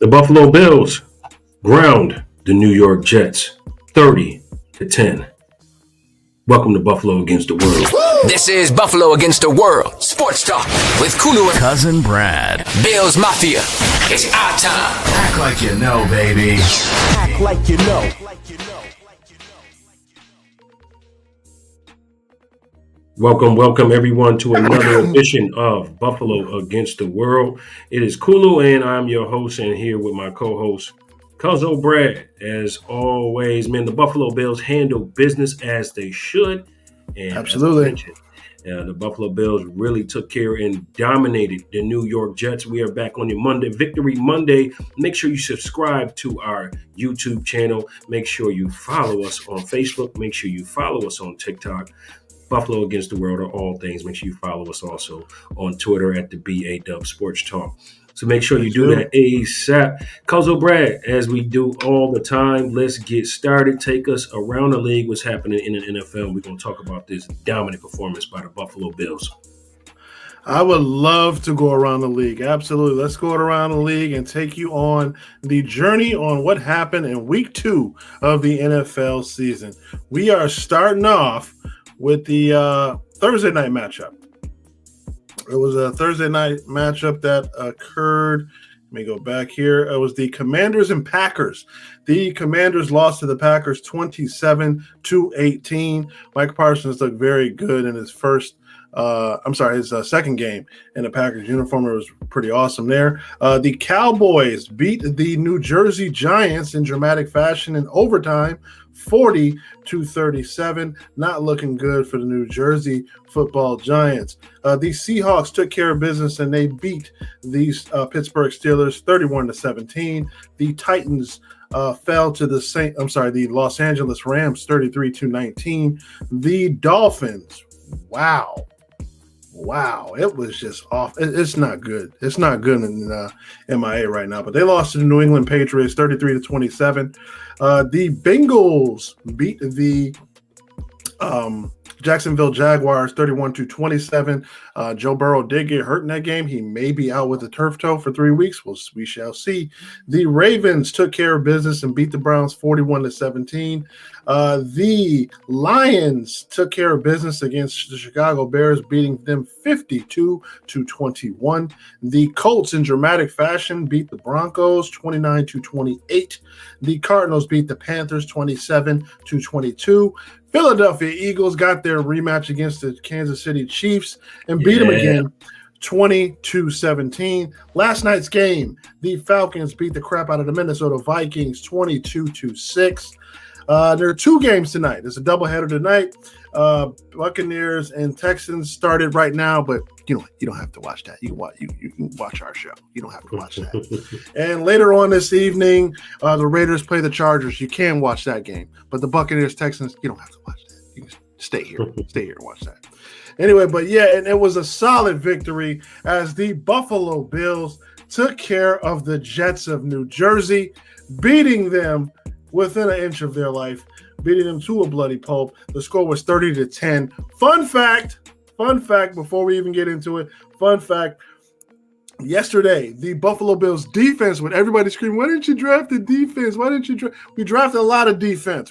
The Buffalo Bills ground the New York Jets 30-10. Welcome to Buffalo Against the World. This is Buffalo Against the World Sports Talk with Kulu Cuzin Brad. Bills Mafia. It's our time. Act like you know, baby. Act like you know. Welcome everyone to another edition of Buffalo Against the World. It is Kulu and I'm your host, and here with my co-host, Kuzin Brad. As always, man, the Buffalo Bills handle business as they should. And Absolutely. The Buffalo Bills really took care and dominated the New York Jets. We are back on your Monday, Victory Monday. Make sure you subscribe to our YouTube channel. Make sure you follow us on Facebook. Make sure you follow us on TikTok. Buffalo Against the World are all things. Make sure you follow us also on Twitter at the BAW Sports Talk. So make sure you do that ASAP. Kuzin Brad, as we do all the time, let's get started. Take us around the league, what's happening in the NFL. We're going to talk about this dominant performance by the Buffalo Bills. I would love to go around the league. Absolutely. Let's go around the league and take you on the journey on what happened in week 2 of the NFL season. We are starting off with the Thursday night matchup. It was a Thursday night matchup that occurred. Let me go back here. It was the Commanders and Packers. The Commanders lost to the Packers 27-18. Mike Parsons looked very good in his second game in the Packers uniform. It was pretty awesome there. The Cowboys beat the New Jersey Giants in dramatic fashion in overtime, 40-37. Not looking good for the New Jersey Football Giants. The Seahawks took care of business and they beat these Pittsburgh Steelers 31-17. The Titans fell to the Los Angeles Rams 33-19. The Dolphins, wow, it was just off. It's not good. It's not good in MIA right now. But they lost to the New England Patriots 33-27. The Bengals beat the Jacksonville Jaguars 31-27. Joe Burrow did get hurt in that game. He may be out with a turf toe for 3 weeks. We shall see. The Ravens took care of business and beat the Browns 41-17. The Lions took care of business against the Chicago Bears, beating them 52-21. The Colts, in dramatic fashion, beat the Broncos 29-28. The Cardinals beat the Panthers 27-22. Philadelphia Eagles got their rematch against the Kansas City Chiefs and beat them again 20-17. Last night's game, the Falcons beat the crap out of the Minnesota Vikings 22-6. There are 2 games tonight. There's a doubleheader tonight. Buccaneers and Texans started right now, but you don't have to watch that. You can watch our show. You don't have to watch that. And later on this evening, the Raiders play the Chargers. You can watch that game, but the Buccaneers Texans, you don't have to watch that. You can stay here and watch that. Anyway, but yeah, and it was a solid victory as the Buffalo Bills took care of the Jets of New Jersey, beating them within an inch of their life, beating them to a bloody pulp. The score was 30-10. Fun fact, before we even get into it, yesterday, the Buffalo Bills defense, with everybody screaming, why didn't you draft the defense? We drafted a lot of defense.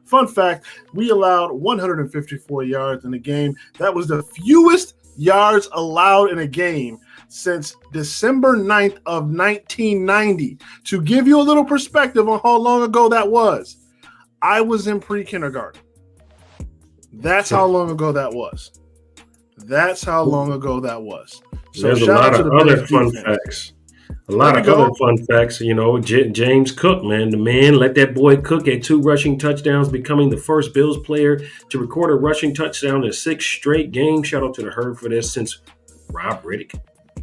Fun fact, we allowed 154 yards in the game. That was the fewest yards allowed in a game since December 9th of 1990. To give you a little perspective on how long ago that was, I was in pre-kindergarten. That's how long ago that was. So there's a lot of other fun facts. James Cook, man, the man let that boy cook at 2 rushing touchdowns, becoming the first Bills player to record a rushing touchdown in 6 straight games. Shout out to the Herd for this since Rob Riddick,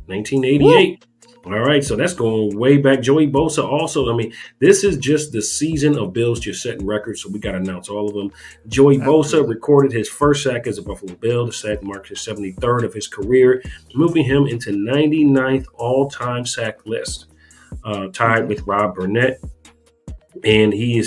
1988. Woo! All right, so that's going way back. Joey Bosa also. I mean, this is just the season of Bills just setting records, so we got to announce all of them. Joey Bosa recorded his first sack as a Buffalo Bill. The sack marked his 73rd of his career, moving him into 99th all-time sack list, tied with Rob Burnett. And he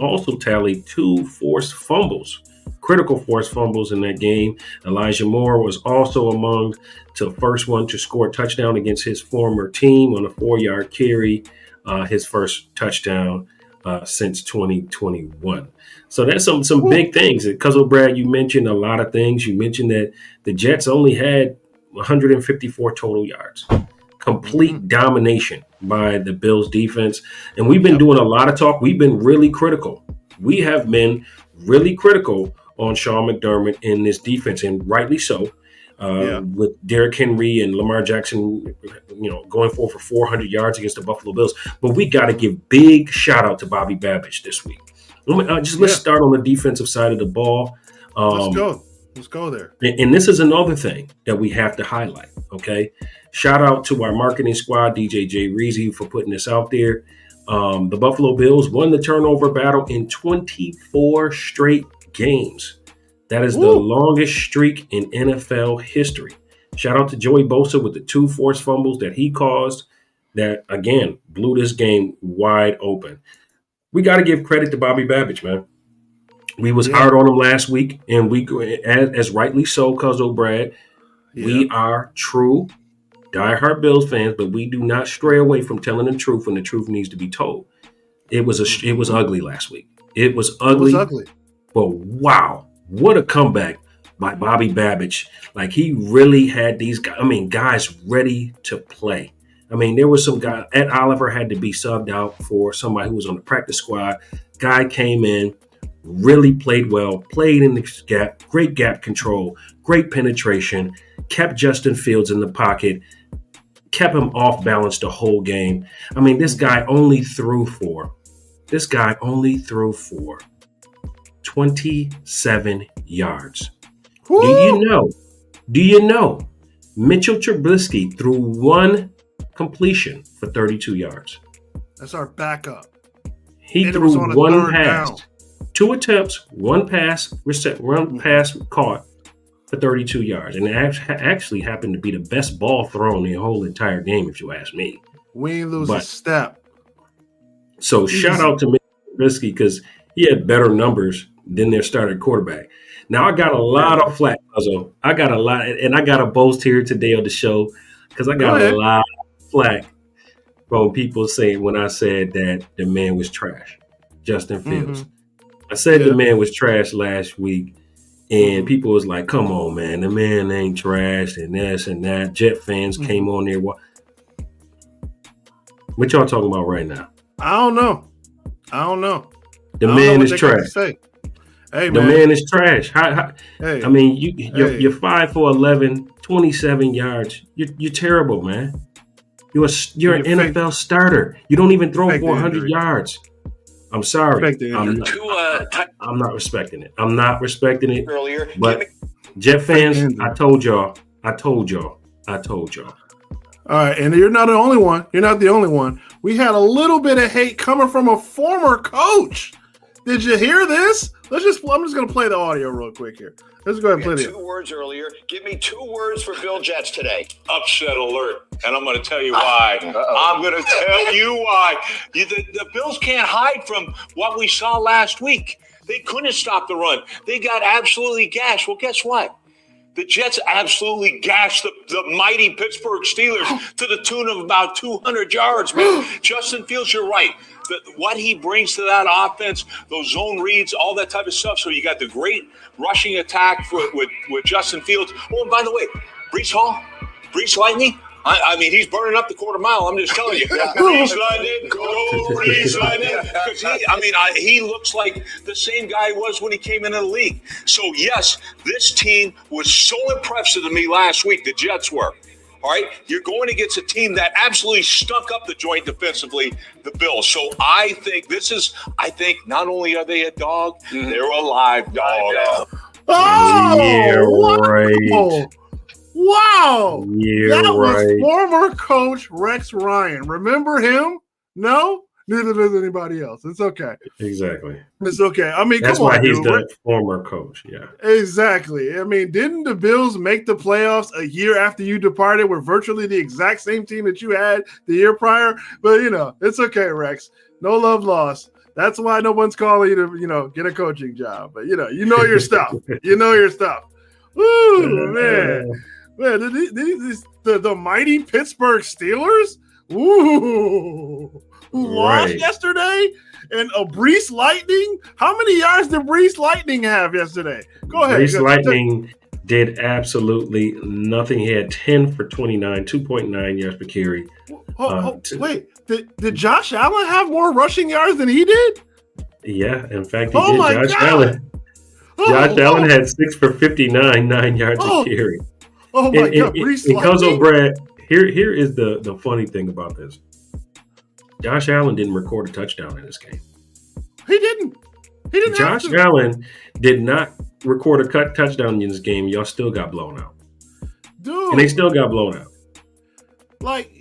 also tallied 2 forced fumbles critical forced fumbles in that game. Elijah Moore was also among the first one to score a touchdown against his former team on a 4-yard carry, his first touchdown since 2021. So that's some big things. Cuzzo Brad, you mentioned a lot of things. You mentioned that the Jets only had 154 total yards. Complete domination by the Bills defense. And we've been doing a lot of talk. We've been really critical. We have been really critical on Sean McDermott in this defense, and rightly so. With Derrick Henry and Lamar Jackson, going for 400 yards against the Buffalo Bills. But we got to give big shout out to Bobby Babbage this week. Let's start on the defensive side of the ball. Let's go there. And this is another thing that we have to highlight, okay? Shout out to our marketing squad, DJ J. Reezy, for putting this out there. The Buffalo Bills won the turnover battle in 24 straight games. That is the longest streak in NFL history. Shout out to Joey Bosa with the 2 forced fumbles that he caused that, again, blew this game wide open. We got to give credit to Bobby Babbage, man. We was hard on him last week, and we, as rightly so, Cuzzo Brad, we are true diehard Bills fans, but we do not stray away from telling the truth when the truth needs to be told. It was ugly last week. It was ugly. But wow, what a comeback by Bobby Babbage. Like, he really had these guys ready to play. I mean, there was some guy, Ed Oliver had to be subbed out for somebody who was on the practice squad. Guy came in, really played well, played in the gap, great gap control, great penetration, kept Justin Fields in the pocket, kept him off balance the whole game. I mean, this guy only threw for 27 yards. Woo! Do you know Mitchell Trubisky threw 1 completion for 32 yards. That's our backup. He threw 1 pass, down. 2 attempts, 1 pass, one pass caught for 32 yards. And it actually happened to be the best ball thrown the whole entire game, if you ask me. We ain't lose a step. So shout out to Mitchell Trubisky because he had better numbers than their starting quarterback. Now, I got a lot of flack, Puzzle. I got a lot, and I got to boast here today on the show because I got a lot of flack from people saying when I said that the man was trash, Justin Fields. I said the man was trash last week, and people was like, come on, man, the man ain't trash and this and that. Jet fans came on there. What y'all talking about right now? I don't know. The man is trash. Hey, the man is trash. Hey, I mean, you're 5 for 11, 27 yards. You're terrible, man. You're an NFL starter. You don't even throw 400 yards. I'm sorry. I'm not respecting it. I'm not respecting it. Earlier, but Jet fans, I told y'all. All right, and you're not the only one. We had a little bit of hate coming from a former coach. Did you hear this? I'm just going to play the audio real quick here. Let's go ahead and play it. 2 words earlier. Give me 2 words for Bill Jets today. Upset alert. And I'm going to tell you why. I'm going to tell you why. The Bills can't hide from what we saw last week. They couldn't stop the run. They got absolutely gashed. Well, guess what? The Jets absolutely gashed the mighty Pittsburgh Steelers to the tune of about 200 yards, man. Justin Fields, you're right. What he brings to that offense, those zone reads, all that type of stuff. So you got the great rushing attack with Justin Fields. Oh, and by the way, Breece Lightning, I mean, he's burning up the quarter mile. I'm just telling you. Breece Lightning, go Breece Lightning. Because he looks like the same guy he was when he came into the league. So, yes, this team was so impressive to me last week, the Jets were. All right, you're going against a team that absolutely stunk up the joint defensively, the Bills. So I think not only are they a dog, they're a live dog. Oh, yeah, right. Wow. Yeah, that right. was former coach Rex Ryan. Remember him? No? Neither does anybody else. It's okay. Exactly. It's okay. I mean, that's come why on, he's dude. the former coach. Yeah. Exactly. I mean, didn't the Bills make the playoffs a year after you departed with virtually the exact same team that you had the year prior? But, it's okay, Rex. No love lost. That's why no one's calling you to, get a coaching job. But you know your stuff. You know your stuff. Ooh, man, the mighty Pittsburgh Steelers. Ooh, who lost yesterday? And a Brees Lightning. How many yards did Brees Lightning have yesterday? Go ahead. Brees Lightning did absolutely nothing. He had 10 for 29, 2.9 yards per carry. Wait, did Josh Allen have more rushing yards than he did? Yeah, in fact, he did. Josh Allen had 6 for 59, 9 yards per carry. Oh my God, Brees Lightning. Because Brad, here is the funny thing about this. Josh Allen didn't record a touchdown in this game. He didn't. Josh Allen did not record a touchdown in this game. Y'all still got blown out. Dude. And they still got blown out. Like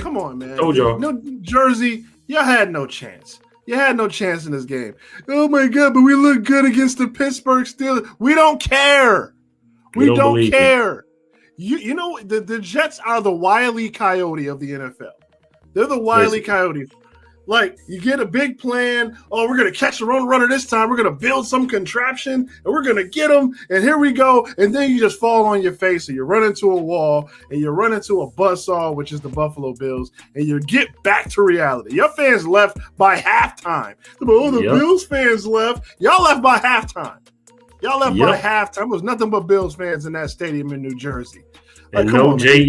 come on, man. Told y'all. No, Jersey, y'all had no chance. You had no chance in this game. Oh my God, but we look good against the Pittsburgh Steelers. We don't care. We don't care. You know, the Jets are the Wile E. Coyote of the NFL. They're the Wile E. Coyote. Like, you get a big plan. Oh, we're going to catch the runner this time. We're going to build some contraption, and we're going to get them, and here we go. And then you just fall on your face, and you run into a wall, and you run into a buzzsaw, which is the Buffalo Bills, and you get back to reality. Your fans left by halftime. Oh, the Bills fans left. Y'all left by halftime. By halftime. There was nothing but Bills fans in that stadium in New Jersey. Like, and no Jet.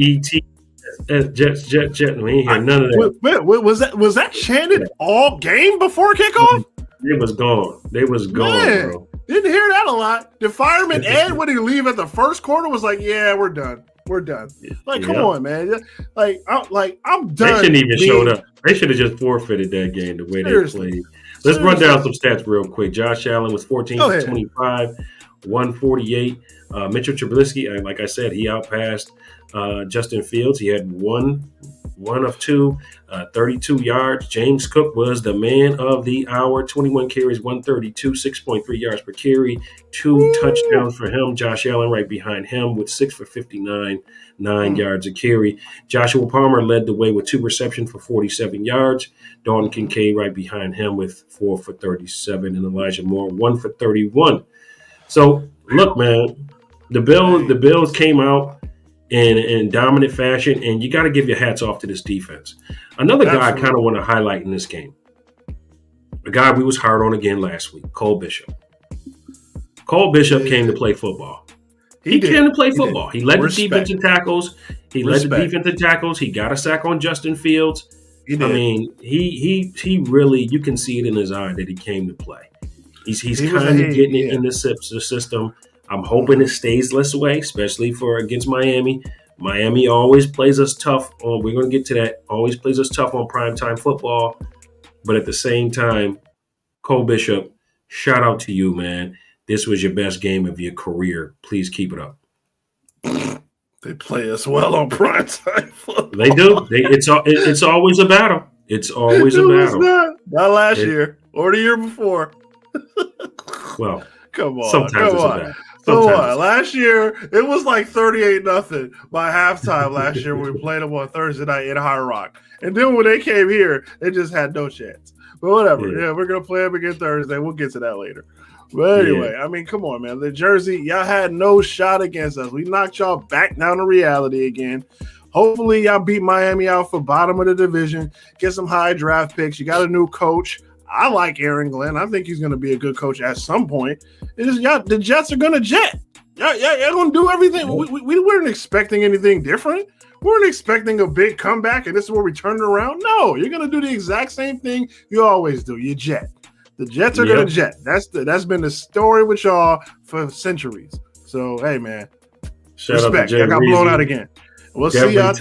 We ain't hear none of that. Wait, was that chanted all game before kickoff? It was gone. They was gone, man, bro. Didn't hear that a lot. The fireman Ed, when he leave at the first quarter, was like, "Yeah, we're done. We're done." Like, come on, man. I'm done. They shouldn't even showed up. They should have just forfeited that game the way they played. Let's run down some stats real quick. Josh Allen was 14 for 25, 148. Mitchell Trubisky, like I said, he outpassed Justin Fields. He had one of two, 32 yards. James Cook was the man of the hour, 21 carries, 132, 6.3 yards per carry, 2 touchdowns for him. Josh Allen right behind him with 6 for 59, 9 yards a carry. Joshua Palmer led the way with 2 receptions for 47 yards. Dalton Kincaid right behind him with 4 for 37, and Elijah Moore 1 for 31. So look, man, the Bills came out in dominant fashion, and you got to give your hats off to this defense. Another guy I kind of want to highlight in this game, a guy we was hard on again last week, Cole Bishop. Cole Bishop came to play football. He came to play football. He led the defensive tackles. He got a sack on Justin Fields. I mean, he really, you can see it in his eye that he came to play. He's kind of getting it in the system. I'm hoping it stays this way, especially against Miami. Miami always plays us tough. We're going to get to that. Always plays us tough on primetime football. But at the same time, Cole Bishop, shout out to you, man. This was your best game of your career. Please keep it up. They play us well on primetime football. They do. It's always a battle. It's always a battle. Not last year or the year before. Well, come on. Sometimes it's a battle. Last year, it was like 38-0 by halftime last year when we played them on Thursday night in High Rock. And then when they came here, they just had no chance. But whatever. Yeah, we're going to play them again Thursday. We'll get to that later. But anyway, I mean, come on, man. The Jersey, y'all had no shot against us. We knocked y'all back down to reality again. Hopefully, y'all beat Miami out for bottom of the division, get some high draft picks. You got a new coach. I like Aaron Glenn. I think he's going to be a good coach at some point. It's just, the Jets are going to jet. Y'all going to do everything. We weren't expecting anything different. We weren't expecting a big comeback, and this is where we turned it around. No, you're going to do the exact same thing you always do. You jet. The Jets are going to jet. That's been the story with y'all for centuries. So, hey, man. Respect. Y'all got blown out again. We'll see y'all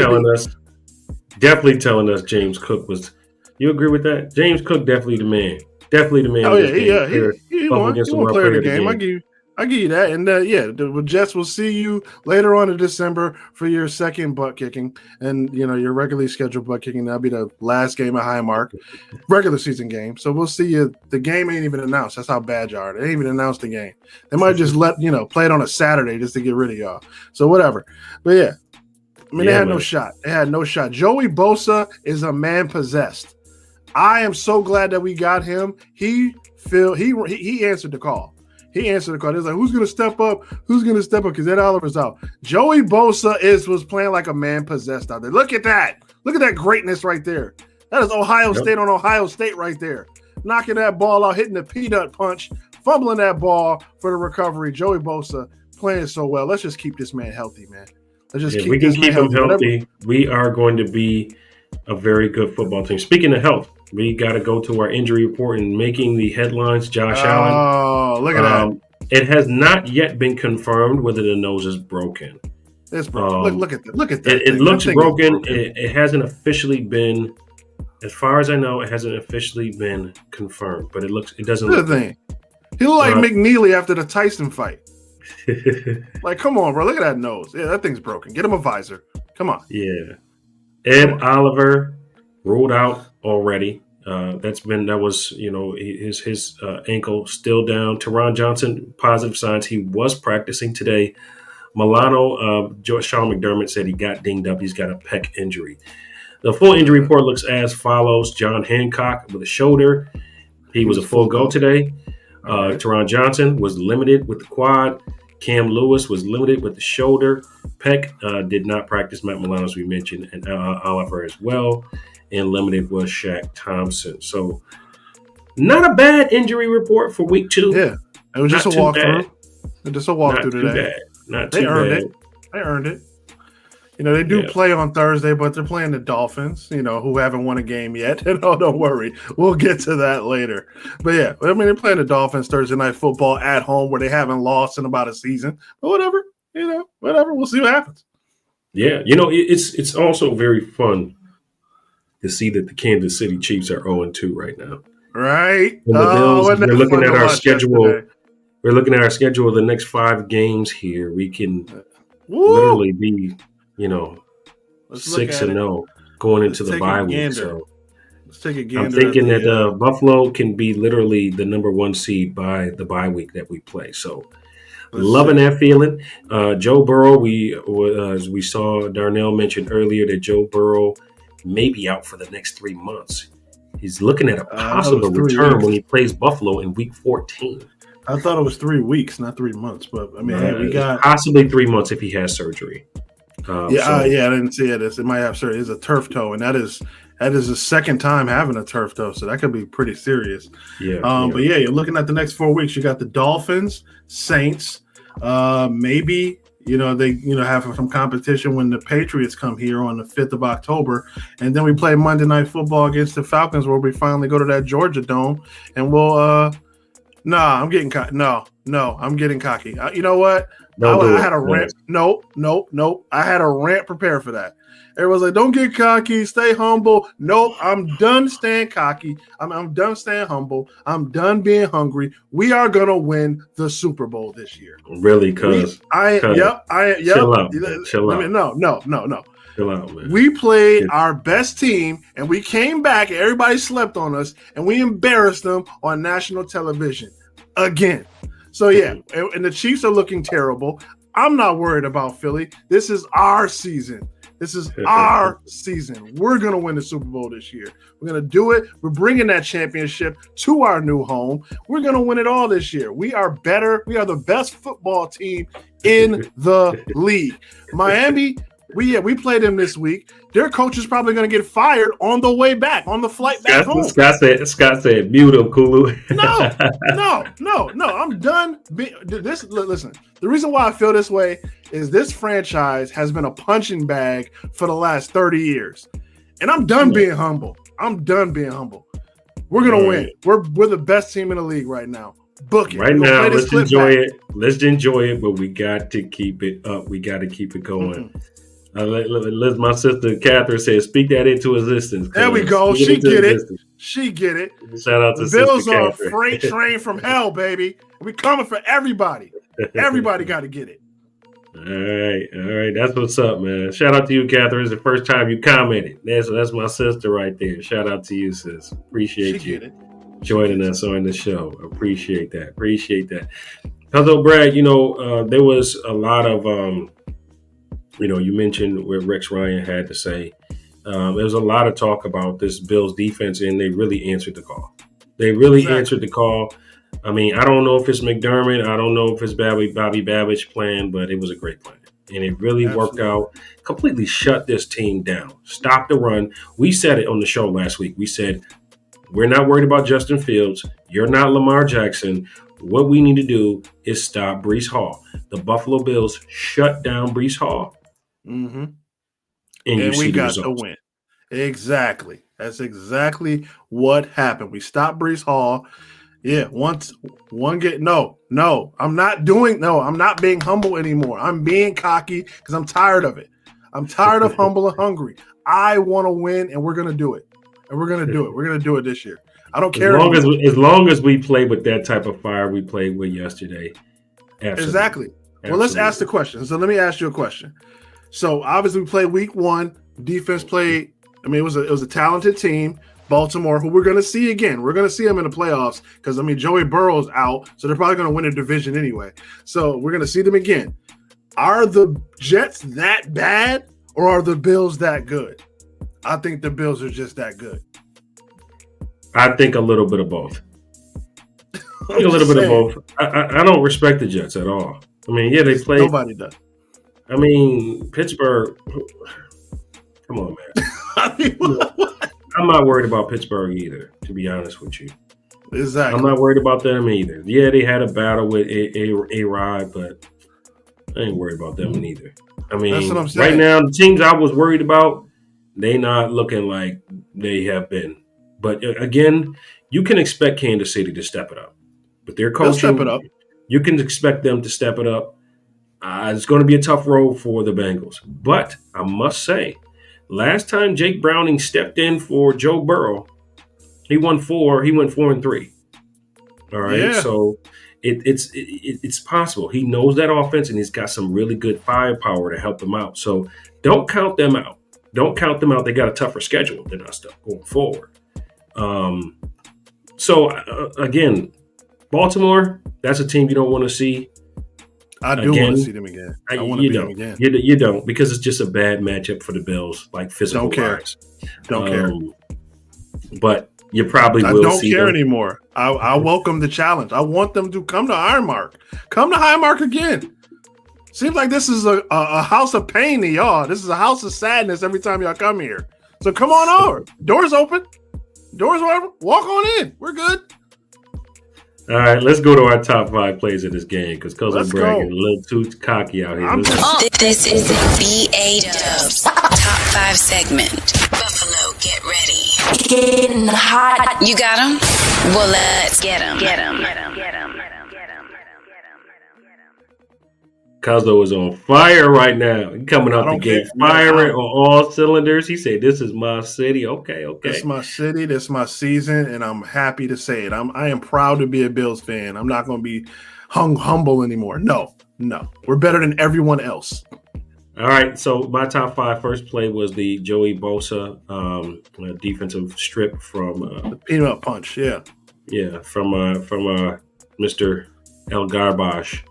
Definitely telling us James Cook was – you agree with that? James Cook definitely the man. Definitely the man. Oh yeah. He won player of the game. I give you that. And the Jets will see you later on in December for your second butt kicking, and your regularly scheduled butt kicking. That'll be the last game at Highmark, regular season game. So we'll see you. The game ain't even announced. That's how bad you are. They ain't even announced the game. They might just play it on a Saturday just to get rid of y'all. So whatever. But yeah, I mean they had no shot. They had no shot. Joey Bosa is a man possessed. I am so glad that we got him. He answered the call. He answered the call. He was like, who's going to step up? Who's going to step up? Because Ed Oliver's out. Joey Bosa was playing like a man possessed out there. Look at that. Look at that greatness right there. That is Ohio State on Ohio State right there. Knocking that ball out, hitting the peanut punch, fumbling that ball for the recovery. Joey Bosa playing so well. Let's just keep this man healthy, man. Let's just we can keep him healthy. We are going to be a very good football team. Speaking of health, we got to go to our injury report and making the headlines. Josh Allen. Oh, look at that. It has not yet been confirmed whether the nose is broken. It's broken. Look at that. Look at that. It looks broken. It hasn't officially been, as far as I know, it hasn't officially been confirmed. But it doesn't look. The thing. He looked like McNeely after the Tyson fight. Like, come on, bro. Look at that nose. Yeah, that thing's broken. Get him a visor. Come on. Yeah. Ed Oliver ruled out already. That was his ankle still down. Teron Johnson, positive signs. He was practicing today. Milano, Sean McDermott said he got dinged up. He's got a pec injury. The full injury report looks as follows. John Hancock with a shoulder. He was a full go today. Teron Johnson was limited with the quad. Cam Lewis was limited with the shoulder. Peck did not practice. Matt Milano, as we mentioned, and Oliver as well. And limited was Shaq Thompson. So not a bad injury report for week 2. Yeah, it was just a walkthrough. Just a walkthrough today. Not too bad. They earned it. They do play on Thursday, but they're playing the Dolphins, who haven't won a game yet. Don't worry. We'll get to that later. But yeah, they're playing the Dolphins Thursday Night Football at home where they haven't lost in about a season. But whatever. We'll see what happens. Yeah. It's also very fun to see that the Kansas City Chiefs are 0-2 right now. Right. And the Bills, we're looking at our schedule. Yesterday. We're looking at our schedule of the next 5 games here. We can literally be, 6-0 going into the bye week. So let's take a gander. I'm thinking that Buffalo can be literally the number 1 seed by the bye week that we play. So loving that feeling. Joe Burrow, as we saw Darnell mentioned earlier, that Joe Burrow may be out for the next 3 months. He's looking at a possible return when he plays Buffalo in week 14. I thought it was 3 weeks, not 3 months. But we got possibly 3 months if he has surgery. I didn't see it. It might have surgery. It's a turf toe, and that is the second time having a turf toe, so that could be pretty serious. Yeah. But yeah, you're looking at the next 4 weeks. You got the Dolphins, Saints, maybe. They have some competition when the Patriots come here on the 5th of October. And then we play Monday Night Football against the Falcons where we finally go to that Georgia Dome. And we'll I'm getting cocky. No, I'm getting cocky. You know what? I had a rant. Nope. I had a rant prepared for that. Everyone's like, don't get cocky, stay humble. Nope, I'm done staying cocky. I'm done staying humble. I'm done being hungry. We are gonna win the Super Bowl this year. Really, cuz? Yep. Chill out. Chill out. No. Chill out, man. We played our best team, and we came back, and everybody slept on us, and we embarrassed them on national television again. So yeah, and the Chiefs are looking terrible. I'm not worried about Philly. This is our season. This is our season. We're going to win the Super Bowl this year. We're going to do it. We're bringing that championship to our new home. We're going to win it all this year. We are better. We are the best football team in the league. Miami, we played them this week. Their coach is probably going to get fired on the way back, on the flight back home. Scott said, mute him, Kulu. No. I'm done. Listen, the reason why I feel this way is this franchise has been a punching bag for the last 30 years. And I'm done being humble. We're going to win. We're the best team in the league right now. Book it. Right now, let's enjoy it. Let's enjoy it, but we got to keep it up. We got to keep it going. Mm-hmm. My sister Catherine said, "Speak that into existence." There we go. She get it. Shout out to the Bills Sister are Catherine. A freight train from hell, baby. We coming for everybody. Everybody got to get it. All right. That's what's up, man. Shout out to you, Catherine. It's the first time you commented. That's my sister right there. Shout out to you, sis. Appreciate you joining us on the show. Appreciate that. Although, Brad, there was a lot of. You mentioned what Rex Ryan had to say. There was a lot of talk about this Bills defense, and they really answered the call. They really answered the call. I mean, I don't know if it's McDermott. I don't know if it's Bobby Babbage plan, but it was a great plan. And it really worked out. Completely shut this team down. Stop the run. We said it on the show last week. We said, we're not worried about Justin Fields. You're not Lamar Jackson. What we need to do is stop Breece Hall. The Buffalo Bills shut down Breece Hall. Mm-hmm. And we got the win. Exactly. That's exactly what happened. We stopped Breece Hall. Yeah, I'm not being humble anymore. I'm being cocky because I'm tired of it. I'm tired of humble and hungry. I want to win, and we're going to do it. And we're going to do it. We're going to do it this year. I don't care. As long as we play with that type of fire we played with yesterday. Absolutely. Exactly. Well, let's ask the question. So let me ask you a question. So obviously we played week 1. Defense played. I mean, it was a talented team. Baltimore, who we're going to see again. We're going to see them in the playoffs because, I mean, Joey Burrow's out, so they're probably going to win a division anyway. So we're going to see them again. Are the Jets that bad, or are the Bills that good? I think the Bills are just that good. I think a little bit of both. I don't respect the Jets at all. I mean, yeah, they played. Nobody does. I mean, Pittsburgh. Come on, man. I'm not worried about Pittsburgh either, to be honest with you. Exactly. I'm not worried about them either. Yeah, they had a battle with A-Rod, but I ain't worried about them neither. I mean, that's what I'm saying. Right now, the teams I was worried about, they not looking like they have been. But again, you can expect Kansas City to step it up. But their coaching, step it up. You can expect them to step it up. It's going to be a tough road for the Bengals. But I must say, last time Jake Browning stepped in for Joe Burrow, he won 4. He went 4-3. All right, yeah. So it's possible. He knows that offense, and he's got some really good firepower to help him out. So don't count them out. Don't count them out. They got a tougher schedule than us going forward. Again, Baltimore, that's a team you don't want to see. I do want to see them again. I want to see them again. You don't, because it's just a bad matchup for the Bills, like physical wise. Don't care. But you probably will see them. I don't care anymore. I welcome the challenge. I want them to come to Ironmark. Come to Highmark again. Seems like this is a house of pain to y'all. This is a house of sadness every time y'all come here. So come on over. Doors open. Doors open. Walk on in. We're good. All right, let's go to our top 5 plays of this game because Cousin Brad is a little too cocky out here. This is the BA-Dubs Top 5 segment. Buffalo, get ready. Getting hot. You got him? Well, let's get him. Cuzzo is on fire right now. He coming out the gate firing on all cylinders. He said, "This is my city." Okay. This is my city. This is my season, and I'm happy to say it. I am proud to be a Bills fan. I'm not going to be humble anymore. No. We're better than everyone else. All right. So my top 5 first play was the Joey Bosa defensive strip from the peanut punch. Yeah. Yeah, from Mr. El Garbage.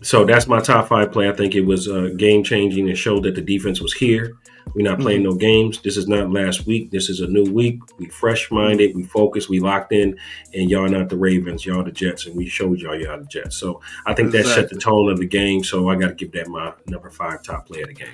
So that's my top 5 play. I think it was game changing and showed that the defense was here. We're not playing no games. This is not last week. This is a new week. We fresh minded. We focused. We locked in. And y'all not the Ravens. Y'all the Jets. And we showed y'all the Jets. So I think that set the tone of the game. So I got to give that my number 5 top play of the game.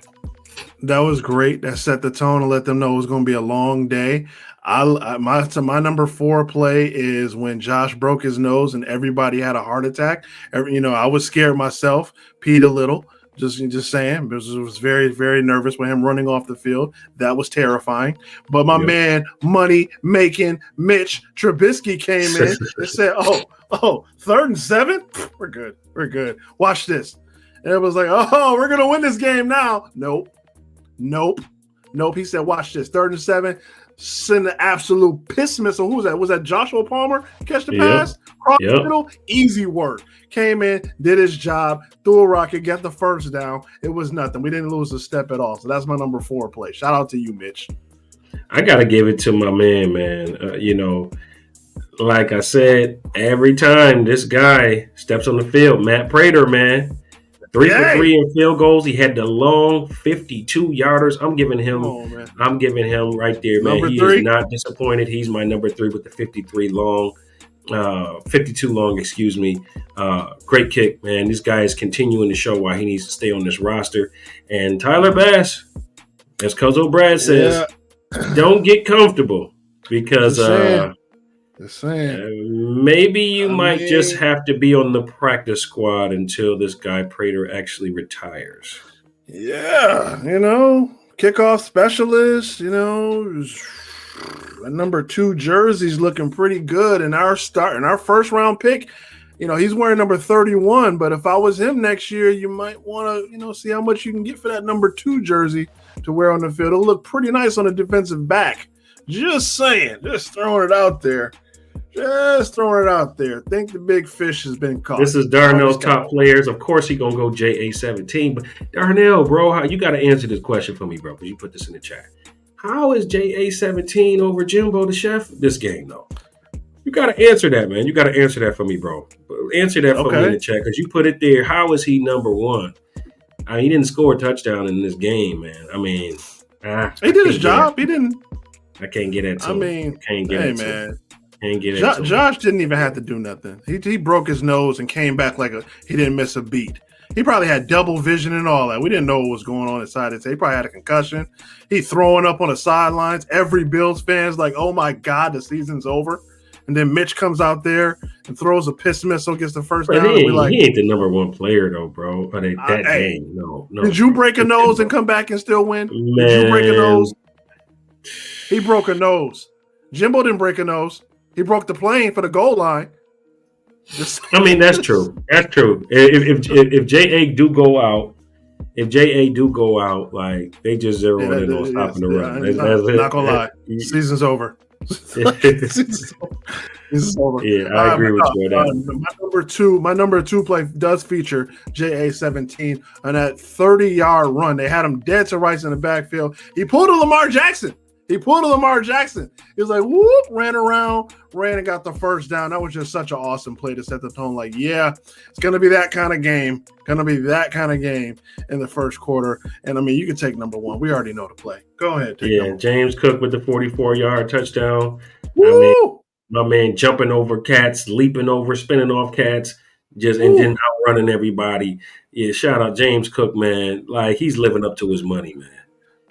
That was great. That set the tone and let them know it was going to be a long day. My number 4 play is when Josh broke his nose and everybody had a heart attack. I was scared myself, peed a little, just saying. I was very, very nervous with him running off the field. That was terrifying. But my man, money making Mitch Trubisky came in and said, "Oh, 3rd and 7? We're good. Watch this." And it was like, "Oh, we're gonna win this game now." Nope. He said, "Watch this. 3rd and 7. Send the absolute piss missile." Who was that? Was that Joshua Palmer? Catch the pass? Cross the middle? Easy work. Came in, did his job, threw a rocket, got the first down. It was nothing. We didn't lose a step at all. So that's my number 4 play. Shout out to you, Mitch. I got to give it to my man. Like I said, every time this guy steps on the field, Matt Prater, man, 3 for 3 in field goals. He had the long 52-yarders. I'm giving him right there, man. Number he 3? is not disappointed. He's my number 3 with the 52 long, excuse me. Great kick, man. This guy is continuing to show why he needs to stay on this roster. And Tyler Bass, as Cuzin Brad says, don't get comfortable because maybe you might just have to be on the practice squad until this guy Prater actually retires. Yeah, kickoff specialist, a number 2 jersey's looking pretty good. And our first round pick, he's wearing number 31. But if I was him next year, you might want to, see how much you can get for that number 2 jersey to wear on the field. It'll look pretty nice on a defensive back. Just saying, just throwing it out there. Think the big fish has been caught. This is Darnell's top players. Of course, he's gonna go JA-17. But Darnell, bro, you got to answer this question for me, bro, because you put this in the chat. How is JA-17 over Jimbo the Chef this game, though? You got to answer that, man. You got to answer that for me, bro. Answer that for me in the chat because you put it there. How is he number 1? He didn't score a touchdown in this game, man. He did his job. He didn't. I can't get into it. Josh didn't even have to do nothing. He broke his nose and came back he didn't miss a beat. He probably had double vision and all that. We didn't know what was going on inside his head. He probably had a concussion. He throwing up on the sidelines. Every Bills fan's like, oh my God, the season's over. And then Mitch comes out there and throws a piss missile, gets the first down. He ain't the number 1 player though, bro. Game. No. Did you break a nose and come back and still win? Man. Did you break a nose? He broke a nose. Jimbo didn't break a nose. He broke the plane for the goal line. That's true. That's true. If JA do go out, like they just zeroed in on stopping the run. Not gonna lie, season's over. Season's over. Yeah, I agree with you on that. My number two play does feature JA-17 on that 30-yard run. They had him dead to rights in the backfield. He pulled a Lamar Jackson. He was like, whoop, ran and got the first down. That was just such an awesome play to set the tone. Like, yeah, it's going to be that kind of game. In the first quarter. And, you can take number 1. We already know the play. Go ahead. James Cook with the 44-yard touchdown. Woo! My man jumping over cats, leaping over, spinning off cats, and then outrunning everybody. Yeah, shout out James Cook, man. Like, he's living up to his money, man.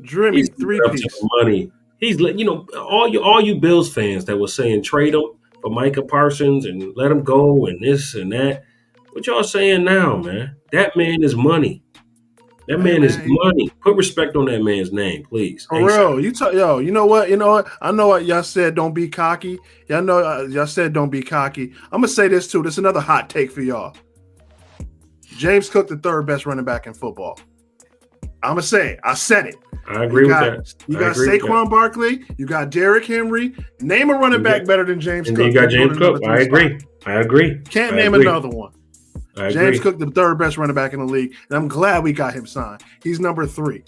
Dreamy 3-piece. Money. He's, all you Bills fans that were saying trade him for Micah Parsons and let him go and this and that. What y'all saying now, man? That man is money. That man is money. Put respect on that man's name, please. For real. You know what? I know what y'all said. Don't be cocky. Y'all said don't be cocky. I'm gonna say this too. This is another hot take for y'all. James Cook, the 3rd best running back in football. I'm gonna say it. I said it. I agree with that. You got Saquon Barkley. You got Derrick Henry. Name a running back better than James Cook. You got James Cook. I agree. Can't name another one. James Cook, the 3rd best running back in the league, and I'm glad we got him signed. He's number 3.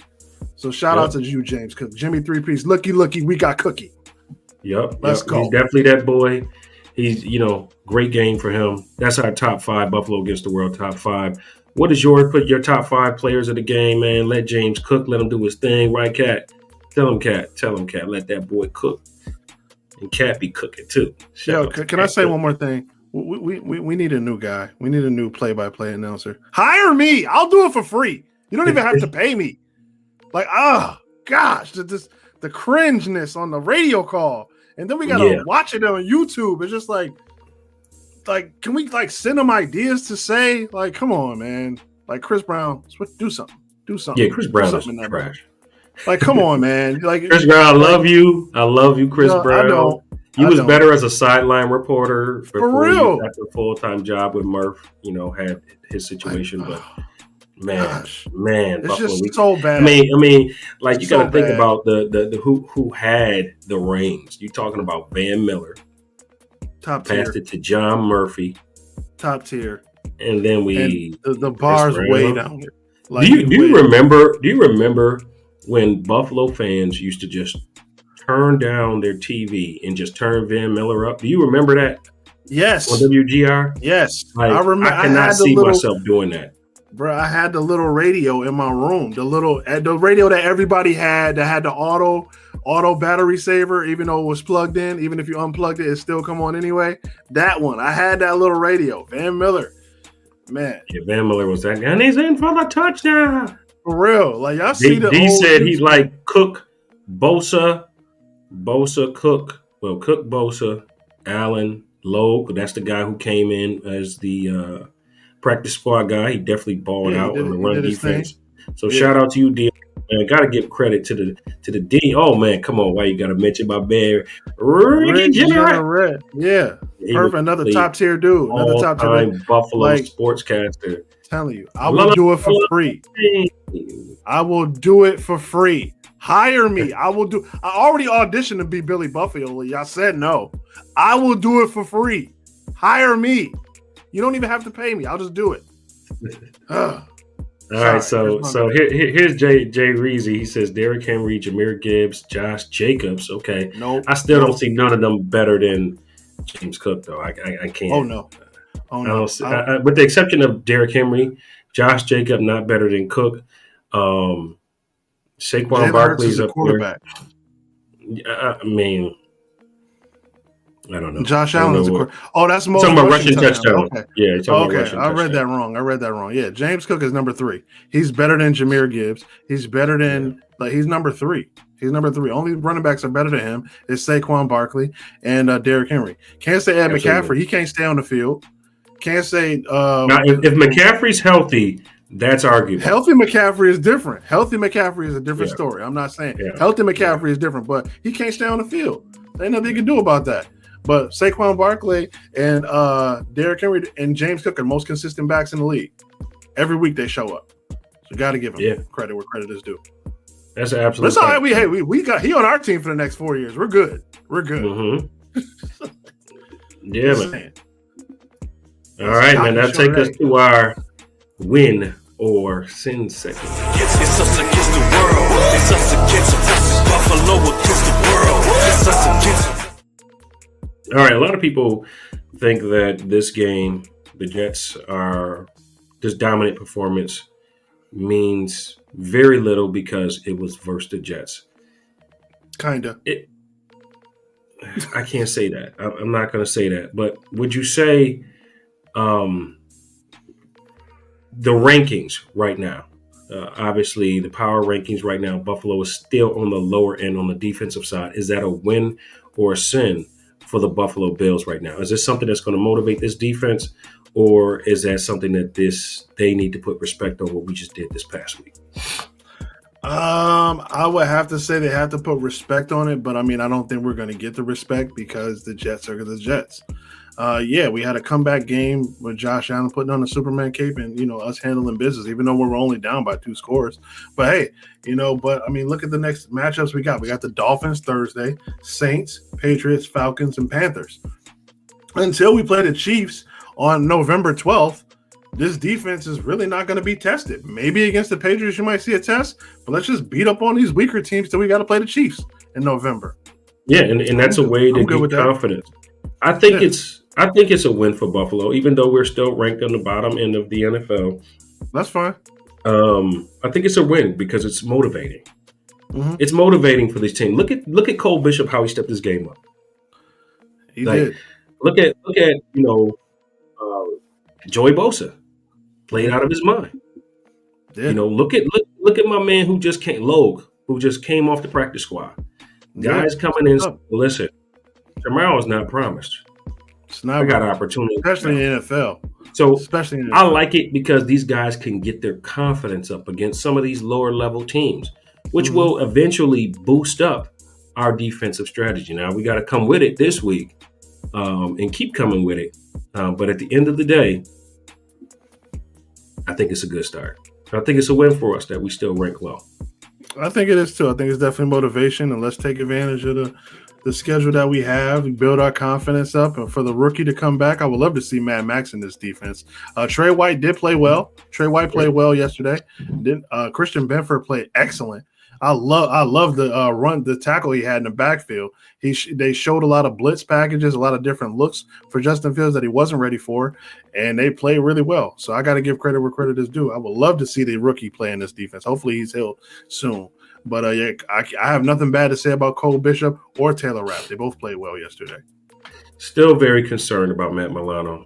So shout out to you, James Cook. Jimmy 3-piece. Looky, we got Cookie. Yep. Let's go. He's definitely that boy. He's, great game for him. That's our top 5, Buffalo against the world, top 5. What is yours? Put your top 5 players of the game, man. Let James cook. Let him do his thing. Right, Cat? Tell him, Cat. Let that boy cook. And Cat be cooking, too. Can I say one more thing? We need a new guy. We need a new play-by-play announcer. Hire me. I'll do it for free. You don't even have to pay me. Like, gosh, the cringeness on the radio call. And then we got to watch it on YouTube. It's just like, can we send them ideas to say? Like, come on, man. Like Chris Brown, do something. Yeah, Chris Brown is trash. Like, come on, man. Like Chris Brown, I love you, Chris Brown. You was better as a sideline reporter for real. You got the full-time job with Murph. Had his situation, but man, it's Buffalo, just so bad. You got to think about the who had the reins. You talking about Van Miller? Top tier. Passed it to John Murphy. Top tier. And then the bar's way down here. Like, do you remember when Buffalo fans used to just turn down their TV and just turn Van Miller up? Do you remember that? Yes. On WGR? Yes. I remember. I cannot see myself doing that. Bro, I had the little radio in my room, the radio that everybody had that had the auto battery saver, even though it was plugged in. Even if you unplugged it, it still come on anyway. That one, I had that little radio. Van Miller, man. Yeah, Van Miller was that guy, and he's in for the touchdown. For real, like y'all see the. He said he's like Cook, Bosa, Cook. Well, Cook, Bosa, Allen, Lowe. That's the guy who came in as the practice squad guy. He definitely balled out on the run defense. So shout out to you, D. Man, gotta give credit to the D. Oh man, come on, why you gotta mention my man Ricky Jeanneret? Yeah, perfect. Another top tier dude. Another top tier Buffalo sportscaster. Telling you, I will do it for free. I will do it for free. Hire me. I already auditioned to be Billy Buffalo. Y'all said no. I will do it for free. Hire me. You don't even have to pay me. I'll just do it. All right, so here's Jay Reezy. He says Derrick Henry, Jahmyr Gibbs, Josh Jacobs. Okay, nope. I still don't see none of them better than James Cook, though. I can't. Oh no. With the exception of Derrick Henry, Josh Jacobs not better than Cook. Saquon Barkley's up quarterback. I mean, I don't know. Josh Allen is a quarterback. Oh, that's most talking about rushing touchdown. Okay. Yeah, okay. I read that wrong. Yeah, James Cook is number 3. He's better than Jahmyr Gibbs. He's better than he's number 3. He's number 3. Only running backs are better than him is Saquon Barkley and Derrick Henry. Can't say Ed McCaffrey. He can't stay on the field. Can't say now, if McCaffrey's healthy, that's arguable. Healthy McCaffrey is different. Healthy McCaffrey is a different story. I'm not saying healthy McCaffrey is different, but he can't stay on the field. There ain't nothing you can do about that. But Saquon Barkley and Derrick Henry and James Cook are most consistent backs in the league. Every week they show up. So got to give him credit where credit is due. That's an absolute. That's all right. We got he on our team for the next 4 years. We're good. Mm-hmm. Yeah, man. All right, man. That'll take us to our win or sin segment. It's us against the world. It's us against Buffalo against the world. It's us against. All right, a lot of people think that this game, the Jets this dominant performance means very little because it was versus the Jets. Kinda. I can't say that. I'm not going to say that. But would you say the rankings right now, obviously the power rankings right now, Buffalo is still on the lower end on the defensive side. Is that a win or a sin for the Buffalo Bills right now? Is this something that's going to motivate this defense, or is that something that they need to put respect on what we just did this past week? I would have to say they have to put respect on it, but I mean, I don't think we're going to get the respect because the Jets are the Jets. We had a comeback game with Josh Allen putting on the Superman cape and, us handling business, even though we were only down by 2 scores. But hey, look at the next matchups we got. We got the Dolphins Thursday, Saints, Patriots, Falcons, and Panthers. Until we play the Chiefs on November 12th, this defense is really not going to be tested. Maybe against the Patriots, you might see a test, but let's just beat up on these weaker teams till we got to play the Chiefs in November. Yeah, and that's a way to get confidence. I think it's a win for Buffalo, even though we're still ranked on the bottom end of the NFL. That's fine. I think it's a win because it's motivating. Mm-hmm. It's motivating for this team. Look at Cole Bishop, how he stepped his game up. He did. Look at Joey Bosa played out of his mind. Yeah. Look at my man who just came off the practice squad. Guys coming in. Listen, tomorrow is not promised. It's not. I got opportunity, especially in the NFL. So I like it because these guys can get their confidence up against some of these lower level teams, which will eventually boost up our defensive strategy. Now we got to come with it this week and keep coming with it. But at the end of the day, I think it's a good start. I think it's a win for us that we still rank low. I think it is too. I think it's definitely motivation, and let's take advantage of the schedule that we have. We build our confidence up, and for the rookie to come back, I would love to see Mad Max in this defense. Trey White did play well. Trey White played well yesterday. Christian Benford played excellent. I love the tackle he had in the backfield. They showed a lot of blitz packages, a lot of different looks for Justin Fields that he wasn't ready for, and they played really well. So I got to give credit where credit is due. I would love to see the rookie play in this defense. Hopefully he's healed soon. But yeah, I have nothing bad to say about Cole Bishop or Taylor Rapp. They both played well yesterday. Still very concerned about Matt Milano.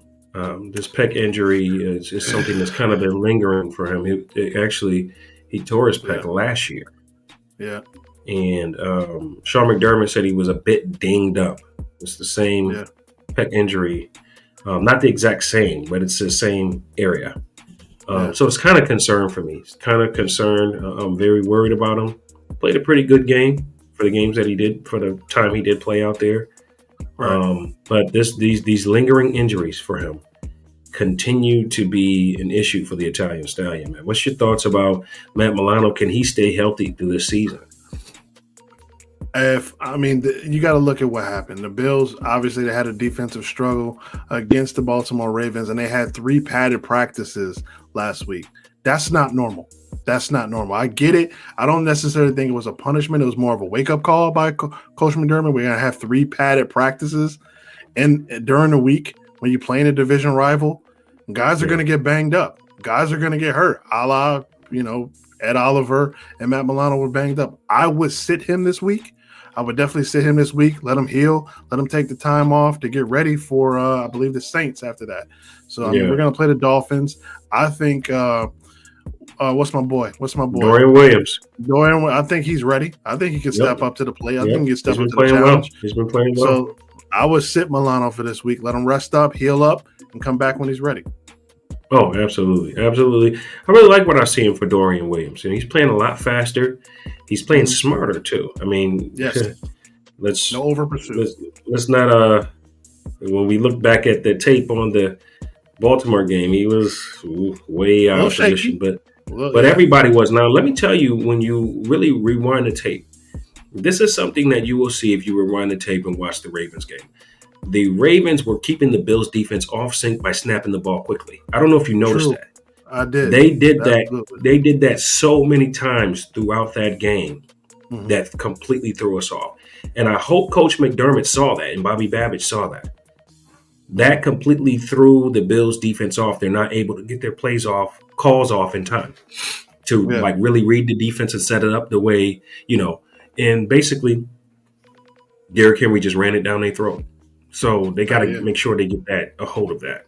This pec injury is something that's kind of been lingering for him. He tore his pec last year. Yeah. And Sean McDermott said he was a bit dinged up. It's the same pec injury. Not the exact same, but it's the same area. So it's kind of concerned for me. It's kind of concerned. I'm very worried about him. Played a pretty good game for the games that he did, for the time he did play out there. Right. But these lingering injuries for him continue to be an issue for the Italian Stallion, man. What's your thoughts about Matt Milano? Can he stay healthy through this season? You got to look at what happened. The Bills, obviously, they had a defensive struggle against the Baltimore Ravens, and they had 3 padded practices last week. That's not normal. I get it. I don't necessarily think it was a punishment. It was more of a wake-up call by Coach McDermott. We're going to have 3 padded practices, and during the week, when you're playing a division rival, guys are going to get banged up. Guys are going to get hurt, a la, Ed Oliver and Matt Milano were banged up. I would sit him this week. I would definitely sit him this week, let him heal, let him take the time off to get ready for, I believe, the Saints after that. So, we're going to play the Dolphins. I think what's my boy? Dorian Williams. I think he's ready. I think he can step up to the plate. I think he can step up to the challenge. Well. He's been playing well. So I would sit Milano for this week. Let him rest up, heal up, and come back when he's ready. Oh, absolutely. Absolutely. I really like what I see him for Dorian Williams. And he's playing a lot faster. He's playing smarter, too. I mean, let's no over pursuit. Let's not when we look back at the tape on the Baltimore game, he was way out of position. But everybody was. Now, let me tell you, when you really rewind the tape, this is something that you will see if you rewind the tape and watch the Ravens game. The Ravens were keeping the Bills' defense off sync by snapping the ball quickly. I don't know if you noticed that. I did. They did that. They did that so many times throughout that game that completely threw us off. And I hope Coach McDermott saw that and Bobby Babbage saw that. That completely threw the Bills' defense off. They're not able to get their calls off in time to really read the defense and set it up the way, And basically, Derrick Henry just ran it down their throat. So they got to make sure they get a hold of that.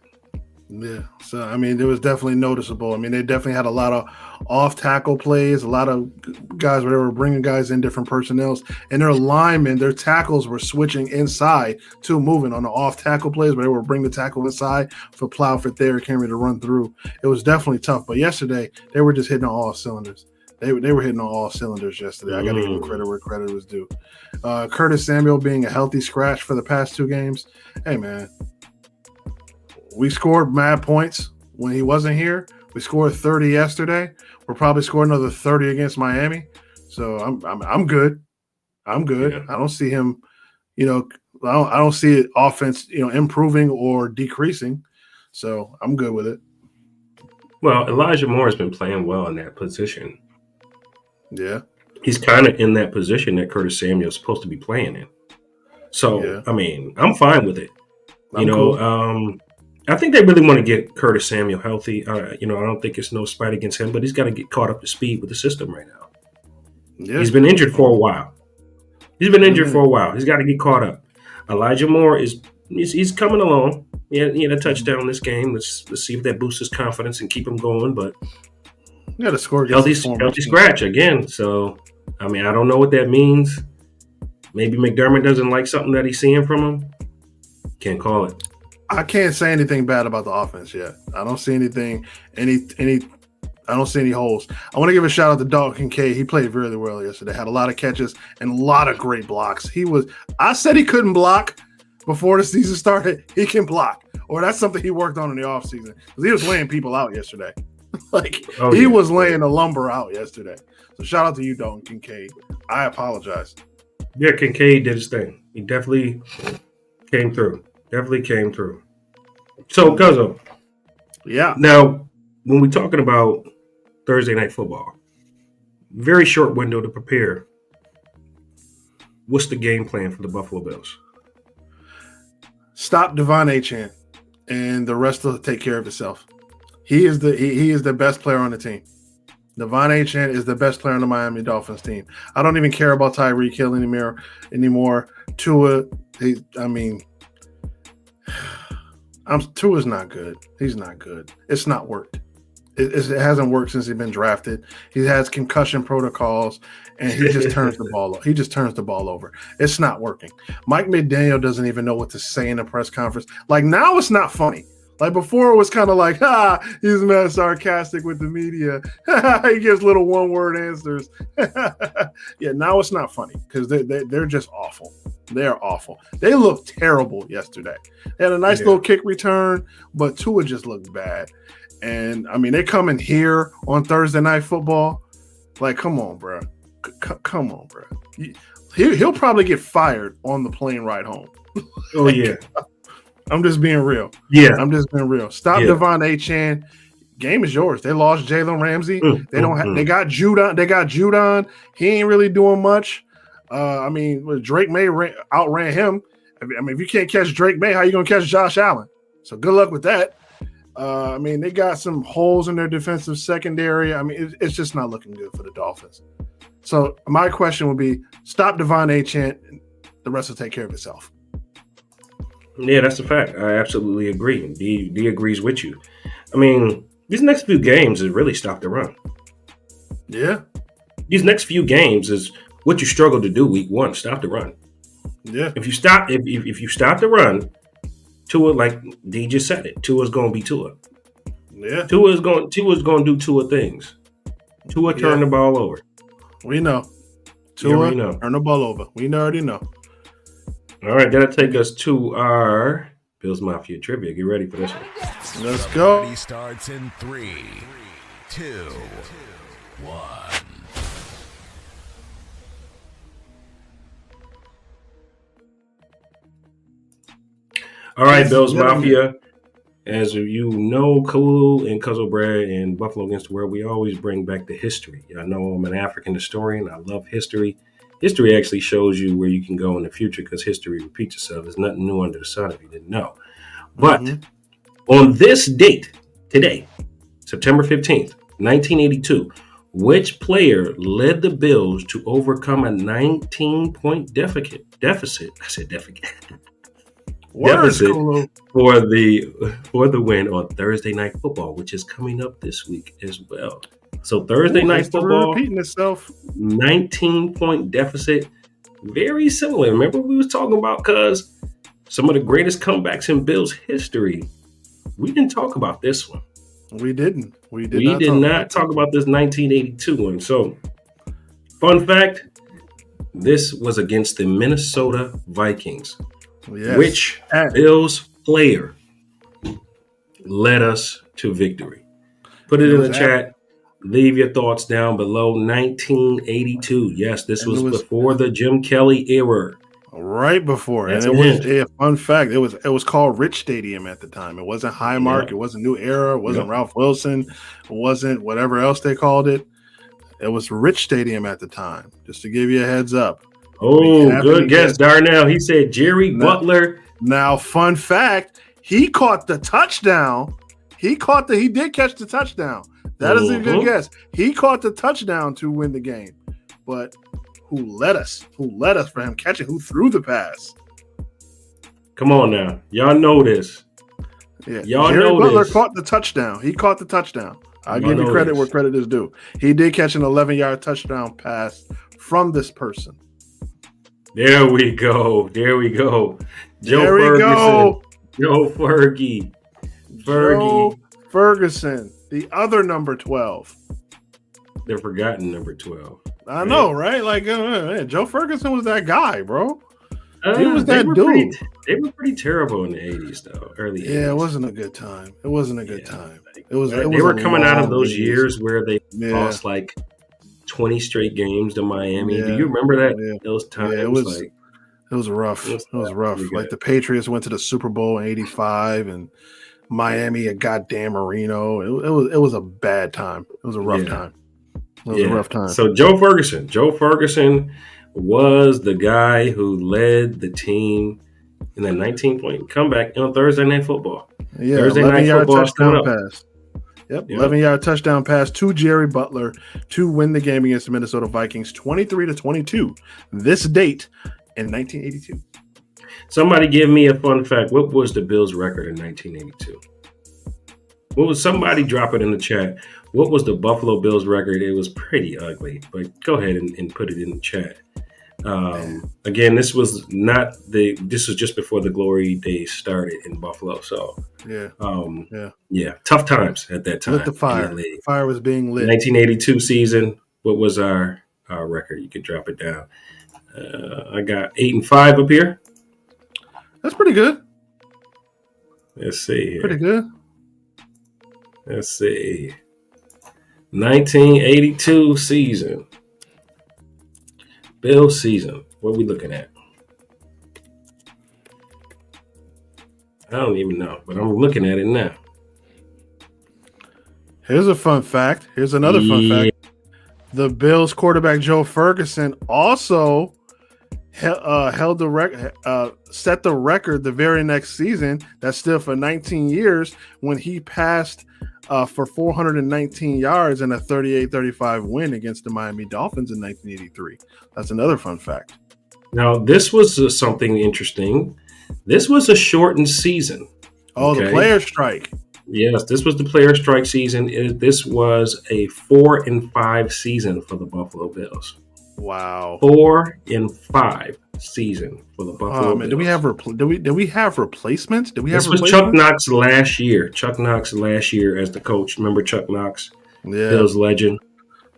Yeah. So, it was definitely noticeable. They definitely had a lot of off-tackle plays, a lot of guys where they were bringing guys in different personnels. And their linemen, their tackles were switching inside to moving on the off-tackle plays where they were bringing the tackle inside for Derrick Henry to run through. It was definitely tough. But yesterday, they were just hitting on all cylinders. They were hitting on all cylinders yesterday. I got to give them credit where credit was due. Curtis Samuel being a healthy scratch for the past 2 games. Hey, man. We scored mad points when he wasn't here. We scored 30 yesterday. We'll probably score another 30 against Miami. So I'm good. I'm good. Yeah. I don't see him, I don't see offense, improving or decreasing. So I'm good with it. Well, Elijah Moore has been playing well in that position. Yeah. He's kind of in that position that Curtis Samuel is supposed to be playing in. So, I'm fine with it. Cool. I think they really want to get Curtis Samuel healthy. I don't think it's no spite against him, but he's got to get caught up to speed with the system right now. Yeah. He's been injured for a while. He's got to get caught up. Elijah Moore he's coming along. He had a touchdown this game. Let's see if that boosts his confidence and keep him going. But you got to score healthy scratch again. So I don't know what that means. Maybe McDermott doesn't like something that he's seeing from him. Can't call it. I can't say anything bad about the offense yet. I don't see anything, I don't see any holes. I want to give a shout out to Dalton Kincaid. He played really well yesterday. Had a lot of catches and a lot of great blocks. I said he couldn't block before the season started. He can block. Or that's something he worked on in the offseason. Because he was laying people out yesterday. He was laying the lumber out yesterday. So shout out to you, Dalton Kincaid. I apologize. Yeah, Kincaid did his thing. He definitely came through. So, Cuzzo. Yeah. Now, when we're talking about Thursday Night Football, Very short window to prepare. What's the game plan for the Buffalo Bills? Stop Devon Achane, and the rest will take care of itself. He is the best player on the team. Devon Achane is the best player on the Miami Dolphins team. I don't even care about Tyreek Hill anymore. Tua, Tua's not good. He's not good. It's not worked. It hasn't worked since he's been drafted. He has concussion protocols, and he just turns the ball. He just turns the ball over. It's not working. Mike McDaniel doesn't even know what to say in a press conference. Like now, it's not funny. Like before, it was kind of like, he's mad sarcastic with the media. He gives little one-word answers. Yeah, now it's not funny because they're just awful. They're awful. They looked terrible yesterday. They had a nice little kick return, but Tua just looked bad. And, I mean, they come in here on Thursday Night Football. Like, come on, bro. Come on, bro. He'll probably get fired on the plane ride home. Oh, yeah. I'm just being real. Yeah. I'm just being real. Stop Devon Achane. Game is yours. They lost Jalen Ramsey. They got Judon. He ain't really doing much. Drake May outran him. I mean, if you can't catch Drake May, how you going to catch Josh Allen? So good luck with that. They got some holes in their defensive secondary. I mean, it's just not looking good for the Dolphins. So my question would be, stop Devon Achane. The rest will take care of itself. Yeah, that's a fact. I absolutely agree. D agrees with you. I mean, these next few games is really stop the run. Yeah. These next few games is what you struggled to do week one. Stop the run. Yeah. If you stop the run, Tua, like D just said it, Tua's gonna be Tua. Yeah. Tua's gonna do Tua things. Tua turn the ball over. We know. Tua turn the ball over. We already know. All right, that'll take us to our Bills Mafia trivia. Get ready for this one. Let's go. Party starts in 3, 2, 1. All right, Bills Mafia. As you know, Kulu and Cuzin Brad and Buffalo Against the World, we always bring back the history. I know I'm an African historian. I love history. History actually shows you where you can go in the future because history repeats itself. There's nothing new under the sun if you didn't know. But on this date, today, September 15th, 1982, which player led the Bills to overcome a 19-point deficit? I said deficit. Deficit for the win on Thursday Night Football, which is coming up this week as well. So Thursday Night Football, repeating itself. 19-point deficit, very similar. Remember we was talking about because some of the greatest comebacks in Bills history. We didn't talk about this one. We didn't. We did not talk about this 1982 one. So, fun fact: this was against the Minnesota Vikings. Yes. Which Bills player led us to victory? Put it in the chat. Leave your thoughts down below. 1982. Yes, this was before the Jim Kelly era. Right before. And it was a fun fact. It was called Rich Stadium at the time. It wasn't Highmark. It wasn't New Era. It wasn't Ralph Wilson. It wasn't whatever else they called it. It was Rich Stadium at the time. Just to give you a heads up. Oh, good guess, Darnell. He said Jerry Butler. Now, fun fact, he caught the touchdown. He did catch the touchdown. That is a good guess. He caught the touchdown to win the game. But who led us for him catching? Who threw the pass? Come on now. Y'all know this. Yeah. Y'all Jerry know Butler this. caught the touchdown. He caught the touchdown. I'll give you credit where credit is due. He did catch an 11-yard touchdown pass from this person. There we go. Joe Fergie. Joe Ferguson, the other number 12. The forgotten number 12. I know, right? Like, Joe Ferguson was that guy, bro. He was that dude. They were pretty terrible in the 80s, though. Early 80s. Yeah, it wasn't a good time. It wasn't a good time. They were coming out of those years where they lost like 20 straight games to Miami. Yeah. Do you remember that? Those times? Yeah, it was rough. It was rough. Like the Patriots went to the Super Bowl in '85 and Miami a goddamn Marino. It was a bad time. It was a rough time. It was a rough time. So Joe Ferguson was the guy who led the team in that 19-point comeback on Thursday Night Football. Yeah, Thursday Night 11-yard Football touchdown pass. Yep, 11-yard touchdown pass to Jerry Butler to win the game against the Minnesota Vikings 23-22. This date in 1982. Somebody give me a fun fact. What was the Bills' record in 1982? What was somebody drop it in the chat? What was the Buffalo Bills record? It was pretty ugly, but go ahead and put it in the chat. Again, this was just before the glory days started in Buffalo. So tough times at that time. Lit the fire. Fire was being lit. 1982 season. What was our record? You could drop it down. I got 8-5 up here. That's pretty good. Let's see. Pretty good. Let's see. 1982 season. Bills season. What are we looking at? I don't even know, but I'm looking at it now. Here's a fun fact. Here's another fun fact. The Bills quarterback Joe Ferguson also held the record, set the record the very next season. That stood for 19 years when he passed for 419 yards in a 38-35 win against the Miami Dolphins in 1983. That's another fun fact. Now, this was something interesting. This was a shortened season. Oh, okay. The player strike. Yes, this was the player strike season. This was a 4-5 season for the Buffalo Bills. Wow. 4-5 season for the Buffalo Bills. Do we have replacements? This was Chuck Knox last year. Chuck Knox last year as the coach. Remember Chuck Knox? Yeah. Bills legend.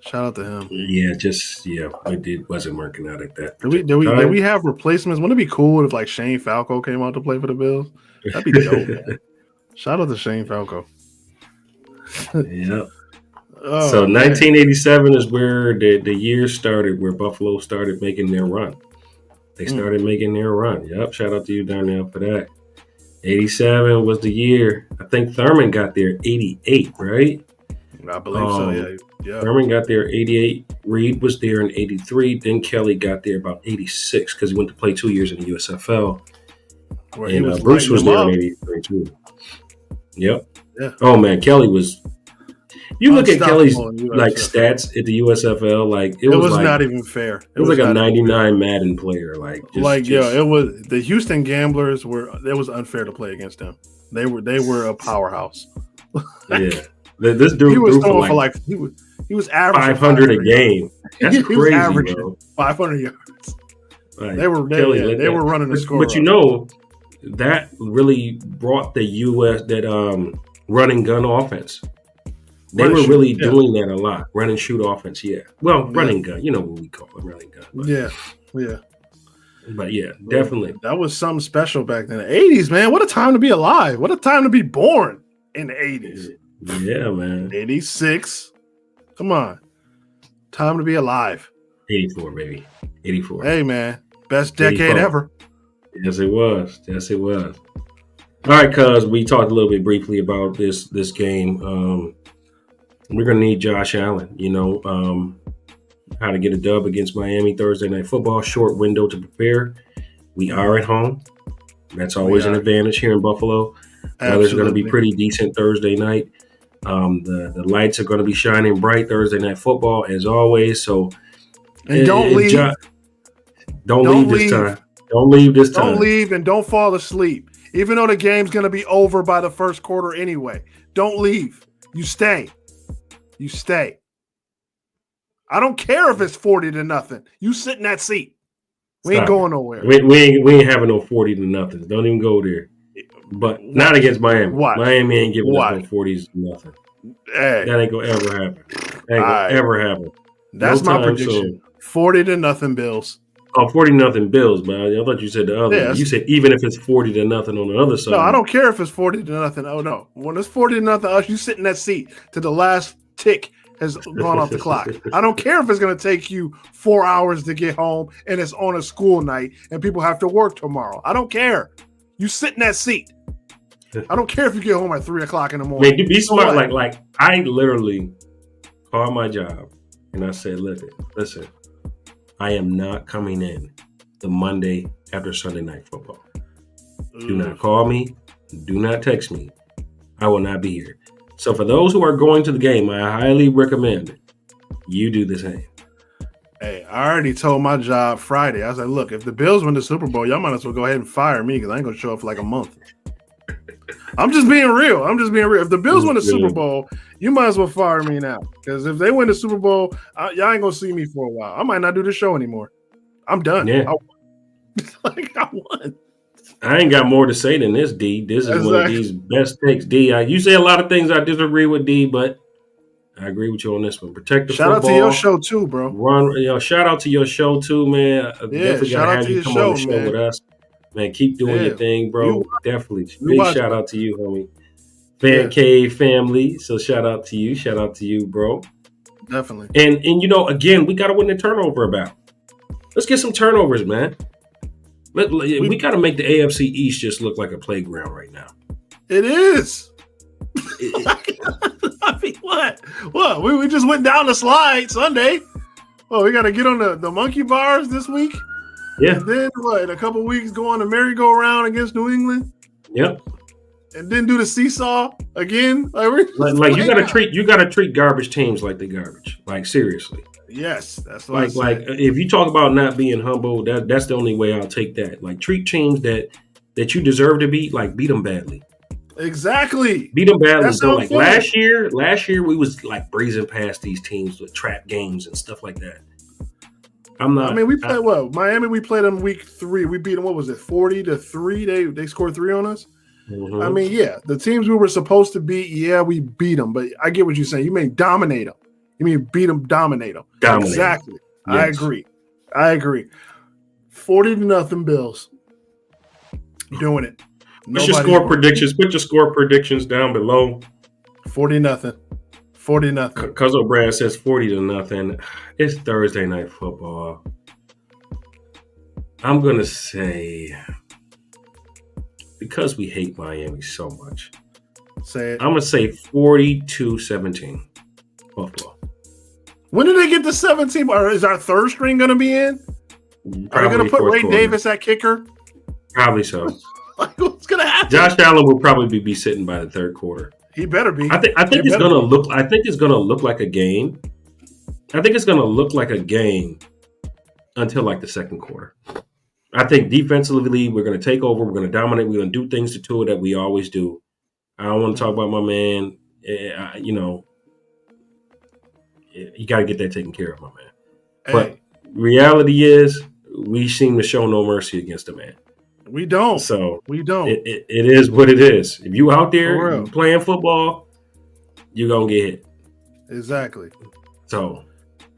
Shout out to him. It wasn't working out at that. Did we have replacements? Wouldn't it be cool if like Shane Falco came out to play for the Bills? That'd be dope, man. Shout out to Shane Falco. Yeah. So 1987 is where the year started, where Buffalo started making their run. They started making their run. Yep. Shout out to you, Darnell, for that. 87 was the year. I think Thurman got there 88, right? I believe so, yeah. Thurman got there 88. Reed was there in 83. Then Kelly got there about 86 because he went to play 2 years in the USFL. And Bruce was there in 83 too. Yep. Yeah. Oh, man, Kelly was... You look at Kelly's like stats at the USFL, like it was like, not even fair. It was like a 99 Madden player, it was the Houston Gamblers it was unfair to play against them. They were a powerhouse. Yeah, this dude he was throwing for like he was averaging 500 a game. That's crazy, bro. 500 yards. Like, they were running the score. But you know, that really brought the US run and gun offense. They were really doing that a lot. Run and shoot offense, yeah. Well, run and gun. You know what we call it, run and gun. But, yeah. But yeah, definitely. That was something special back then. The 80s, man. What a time to be alive. What a time to be born in the 80s. Yeah, man. 86. Come on. Time to be alive. 84, baby. 84. Hey, man. Best decade ever. Yes, it was. All right, cuz we talked a little bit briefly about this game. We're going to need Josh Allen, how to get a dub against Miami Thursday Night Football. Short window to prepare. We are at home. That's always an advantage here in Buffalo. Weather's going to be pretty decent Thursday night. The lights are going to be shining bright Thursday Night Football, as always. So, don't leave. Don't leave this time. Don't leave this time. Don't leave and don't fall asleep. Even though the game's going to be over by the first quarter anyway. Don't leave. You stay. I don't care if it's 40-0. You sit in that seat. We ain't going nowhere. We ain't having no 40-0. Don't even go there. But not against Miami. What? Miami ain't giving us no 40-0. Hey. That ain't gonna ever happen. That's my prediction. 40-0 Bills. Oh, 40-0 Bills, man. I thought you said the other. Yeah, you said even if it's 40-0 on the other side. No, I don't care if it's 40-0. Oh no, when it's 40-0, you sit in that seat till the last tick has gone off the clock. I don't care if it's going to take you 4 hours to get home and it's on a school night and people have to work tomorrow. I don't care. You sit in that seat. I don't care if you get home at 3 o'clock in the morning. Man, be smart. Like I literally called my job and I said, listen, I am not coming in the Monday after Sunday Night Football. Do not call me. Do not text me. I will not be here. So for those who are going to the game, I highly recommend you do the same. Hey, I already told my job Friday. I was like, look, if the Bills win the Super Bowl, y'all might as well go ahead and fire me because I ain't going to show up for like a month. I'm just being real. If the Bills win the Super Bowl, you might as well fire me now. Because if they win the Super Bowl, y'all ain't going to see me for a while. I might not do the show anymore. I'm done. Yeah. I won. I ain't got more to say than this, D. This is one of these best takes, D. You say a lot of things I disagree with, D, but I agree with you on this one. Protect the football. Shout out to your show too, bro. Shout out to your show too, man. Definitely gotta have you come on the show with us, man. Keep doing your thing, bro. Definitely. Big shout out to you, homie. Fan Cave family. So shout out to you. Shout out to you, bro. Definitely. And again, we gotta win the turnover battle. Let's get some turnovers, man. We got to make the AFC East just look like a playground right now. It is. I mean, what? What? We just went down the slide Sunday. Oh, we got to get on the monkey bars this week. Yeah. And then what? In a couple weeks, go on the merry-go-round against New England. Yep. And then do the seesaw again. Like you got to treat garbage teams like they garbage. Like seriously. Yes, that's what like if you talk about not being humble, that's the only way I'll take that. Like treat teams that you deserve to beat, like beat them badly. Exactly. Beat them badly. So like last year we was like breezing past these teams with trap games and stuff like that. We played Miami. We played them week 3. We beat them. What was it? 40-3. They scored 3 on us. Mm-hmm. I mean, yeah, the teams we were supposed to beat. Yeah, we beat them. But I get what you're saying. You mean dominate them. You mean beat them, dominate them. Exactly. Yes. I agree. 40-0 Bills. Doing it. What's your score predictions? Put your score predictions down below. 40-0. 40-0. Cuzzo Brad says 40-0. It's Thursday Night Football. I'm going to say, because we hate Miami so much, say it. I'm going to say 42-17. Buffalo. When do they get to 17? Or is our third string going to be in? Are they going to put Ray Davis at kicker? Probably so. What's going to happen? Josh Allen will probably be sitting by the third quarter. He better be. I think it's going to look. I think it's going to look like a game. I think it's going to look like a game until like the second quarter. I think defensively we're going to take over. We're going to dominate. We're going to do things to Tua that we always do. I don't want to talk about my man. You got to get that taken care of, my man. Hey. But reality is, we seem to show no mercy against the man. We don't. So we don't. It is what it is. If you out there playing football, you're gonna get hit. Exactly. So,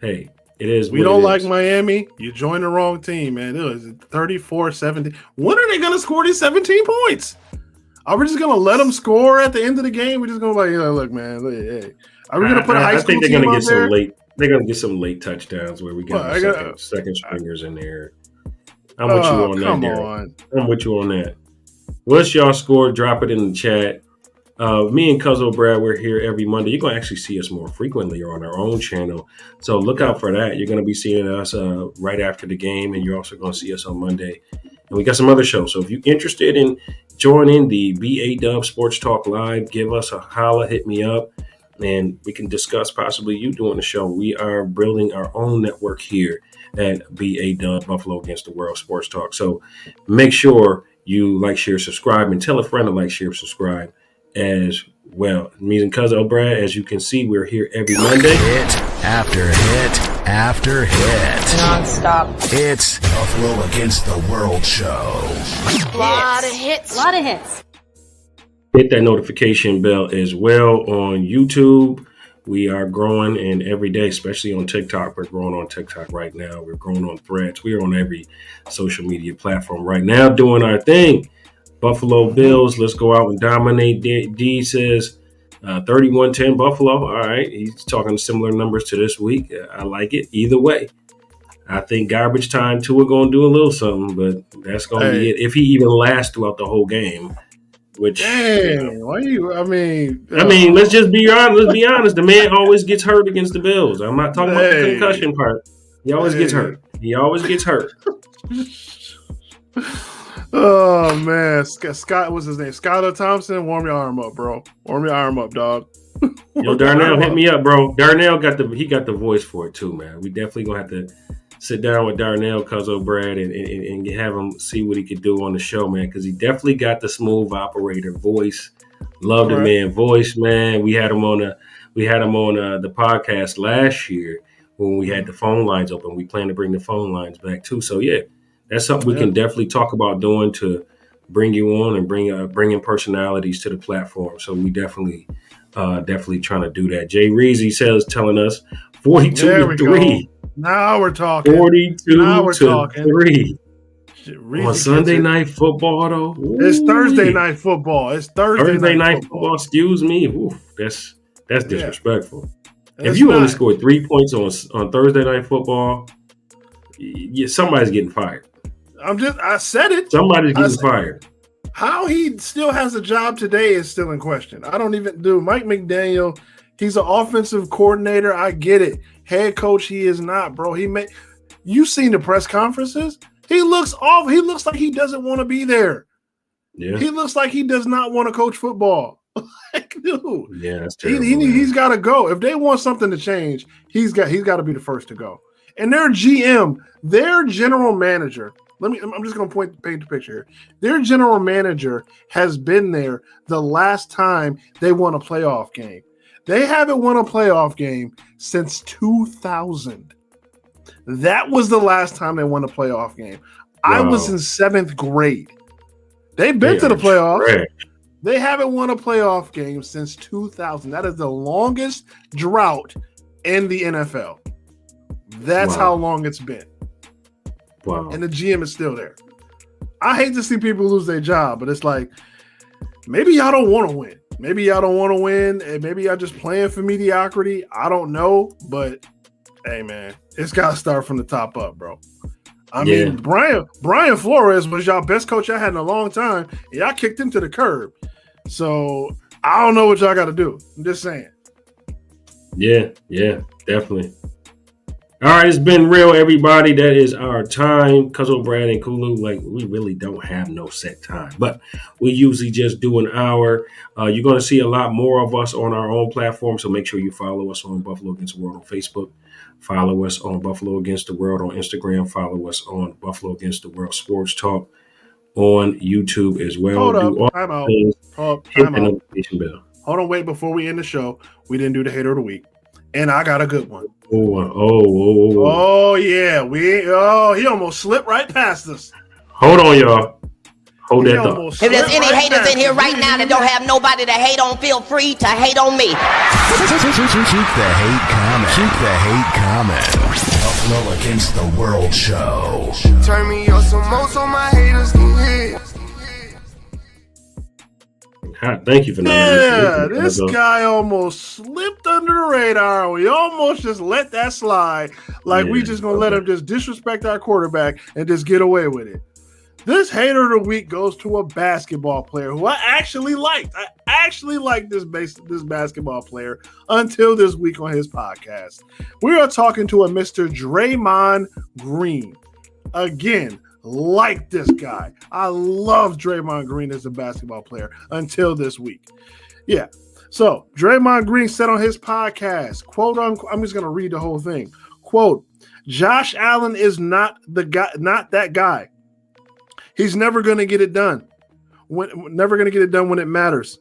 hey, it is. We don't like Miami. You joined the wrong team, man. It was 34-17. When are they gonna score these 17 points? Are we just gonna let them score at the end of the game? We're just gonna look, man. Hey. Are we going to put a high school team out there? They're going to get some late touchdowns where we get second stringers in there. I'm with you on that, Derek. I'm with you on that. What's y'all score? Drop it in the chat. Me and Cuzzo Brad, we're here every Monday. You're going to actually see us more frequently on our own channel. So look out for that. You're going to be seeing us right after the game, and you're also going to see us on Monday. And we got some other shows. So if you're interested in joining the BA Sports Talk Live, give us a holla, hit me up. And we can discuss possibly you doing the show. We are building our own network here at BA Buffalo Against the World Sports Talk. So make sure you like, share, subscribe, and tell a friend to like, share, subscribe as well. Me and Cuzzo Brad, as you can see, we're here every Monday. Hit after hit after hit. Non-stop. It's Buffalo Against the World show. Lot of hits. Hit that notification bell as well on YouTube. We are growing, and every day, especially on TikTok, we're growing on TikTok right now. We're growing on Threads. We are on every social media platform right now doing our thing. Buffalo Bills, let's go out and dominate. D says 31-10 Buffalo. All right, he's talking similar numbers to this week. I like it. Either way, I think garbage time Tua going to do a little something, but that's going to be it. If he even lasts throughout the whole game. Which, dang, why you? I mean, let's just be honest. Let's be honest. The man always gets hurt against the Bills. I'm not talking about the concussion part. He always gets hurt. He always gets hurt. Oh man, Scott, what's his name? Skylar Thompson. Warm your arm up, bro. Warm your arm up, dog. Yo, Darnell, hit me up, bro. Darnell got the voice for it too, man. We definitely gonna have to sit down with Darnell Cuzin Brad and have him see what he could do on the show, man, because he definitely got the smooth operator voice. Love the man voice, man. We had him on the podcast last year when we had the phone lines open. We plan to bring the phone lines back too. So yeah, that's something we can definitely talk about doing to bring you on and bringing personalities to the platform. So we definitely trying to do that. Jay Reezy telling us 42-3. Now we're talking. 42-3. On Sunday night football, though. Ooh. It's Thursday night football. It's Thursday night football. Excuse me. Ooh, that's disrespectful. If you only scored 3 points on Thursday night football, somebody's getting fired. I said it. Somebody's getting fired. How he still has a job today is still in question. I don't even do Mike McDaniel. He's an offensive coordinator. I get it. Head coach, he is not, bro. You seen the press conferences? He looks off. He looks like he doesn't want to be there. Yeah. He looks like he does not want to coach football. Like, dude. Yeah, that's terrible. He's got to go. If they want something to change, he's got to be the first to go. And their GM, their general manager. I'm just going to paint the picture here. Their general manager has been there the last time they won a playoff game. They haven't won a playoff game since 2000. That was the last time they won a playoff game. Wow. I was in 7th grade. They've been to the playoffs. Trash. They haven't won a playoff game since 2000. That is the longest drought in the NFL. That's how long it's been. Wow. And the GM is still there. I hate to see people lose their job, but it's like, maybe y'all don't want to win. Maybe y'all don't want to win, and maybe y'all just playing for mediocrity. I don't know, but hey, man, it's got to start from the top up, bro. I mean, Brian Flores was y'all best coach I had in a long time, and y'all kicked him to the curb. So I don't know what y'all got to do. I'm just saying. Yeah, definitely. All right, it's been real, everybody. That is our time. Cuzin Brad and Kulu, we really don't have no set time, but we usually just do an hour. You're going to see a lot more of us on our own platform, so make sure you follow us on Buffalo Against the World on Facebook. Follow us on Buffalo Against the World on Instagram. Follow us on Buffalo Against the World Sports Talk on YouTube as well. Hold up. Time out. Hit the notification bell. Hold on, wait. Before we end the show, we didn't do the Hater of the Week. And I got a good one. Oh, yeah. He almost slipped right past us. Hold on, y'all. Hold that thought. If there's any haters in here right now that don't have nobody to hate on, feel free to hate on me. Keep the hate coming. Keep the hate coming. Buffalo Against the World show. Turn me up some more so my haters can hit. Thank you for that. Yeah, this guy almost slipped under the radar. We almost just let that slide. We just going to let him just disrespect our quarterback and just get away with it. This Hater of the Week goes to a basketball player who I actually liked. I actually liked this basketball player until this week on his podcast. We are talking to a Mr. Draymond Green. Again, like this guy. I love Draymond Green as a basketball player until this week. Yeah. So Draymond Green said on his podcast, quote unquote, I'm just going to read the whole thing. Quote, Josh Allen is not that guy. He's never going to get it done. Never going to get it done when it matters.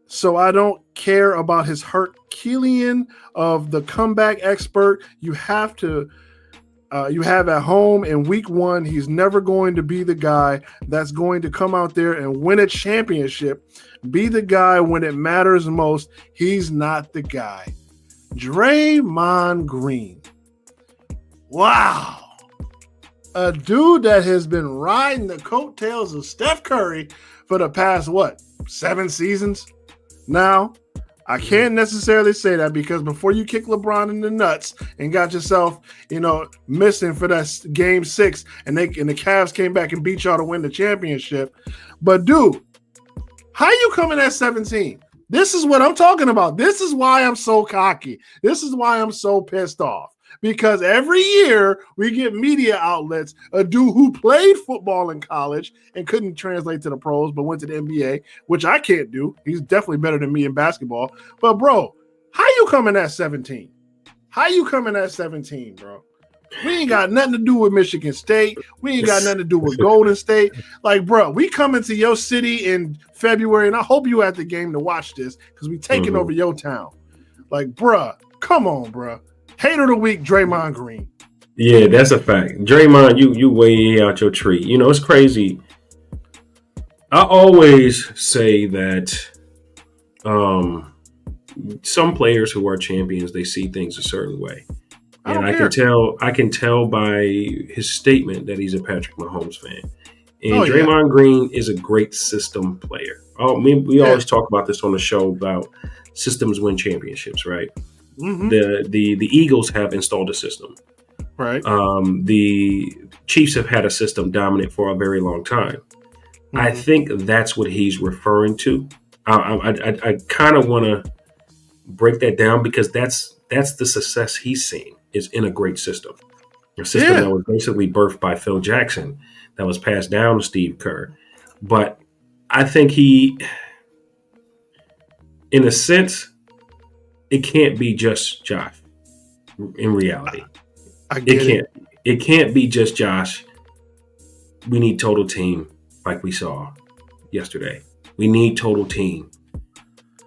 So I don't care about his hurt. Killian of the comeback expert you have at home in week 1. He's never going to be the guy that's going to come out there and win a championship. Be the guy when it matters most. He's not the guy. Draymond Green. Wow. A dude that has been riding the coattails of Steph Curry for the past, 7 seasons now? I can't necessarily say that because before you kick LeBron in the nuts and got yourself, missing for that game 6 and the Cavs came back and beat y'all to win the championship. But dude, How you coming at 17? This is what I'm talking about. This is why I'm so cocky. This is why I'm so pissed off. Because every year we get media outlets, a dude who played football in college and couldn't translate to the pros, but went to the NBA, which I can't do. He's definitely better than me in basketball. But, bro, how you coming at 17? How you coming at 17, bro? We ain't got nothing to do with Michigan State. We ain't got nothing to do with Golden State. Like, bro, we coming to your city in February, and I hope you at the game to watch this because we taking over your town. Like, bro, come on, bro. Hater of the week, Draymond Green. Yeah, that's a fact. Draymond, you way out your tree. You know, it's crazy. I always say that some players who are champions, they see things a certain way. And I can tell by his statement that he's a Patrick Mahomes fan. And Draymond Green is a great system player. We always talk about this on the show about systems win championships, right? Mm-hmm. The Eagles have installed a system. Right. The Chiefs have had a system dominant for a very long time. Mm-hmm. I think that's what he's referring to. I kind of want to break that down because that's the success he's seeing. Is in a great system. A system that was basically birthed by Phil Jackson that was passed down to Steve Kerr. But I think he, in a sense, it can't be just Josh in reality. It can't be just Josh. We need total team like we saw yesterday. We need total team.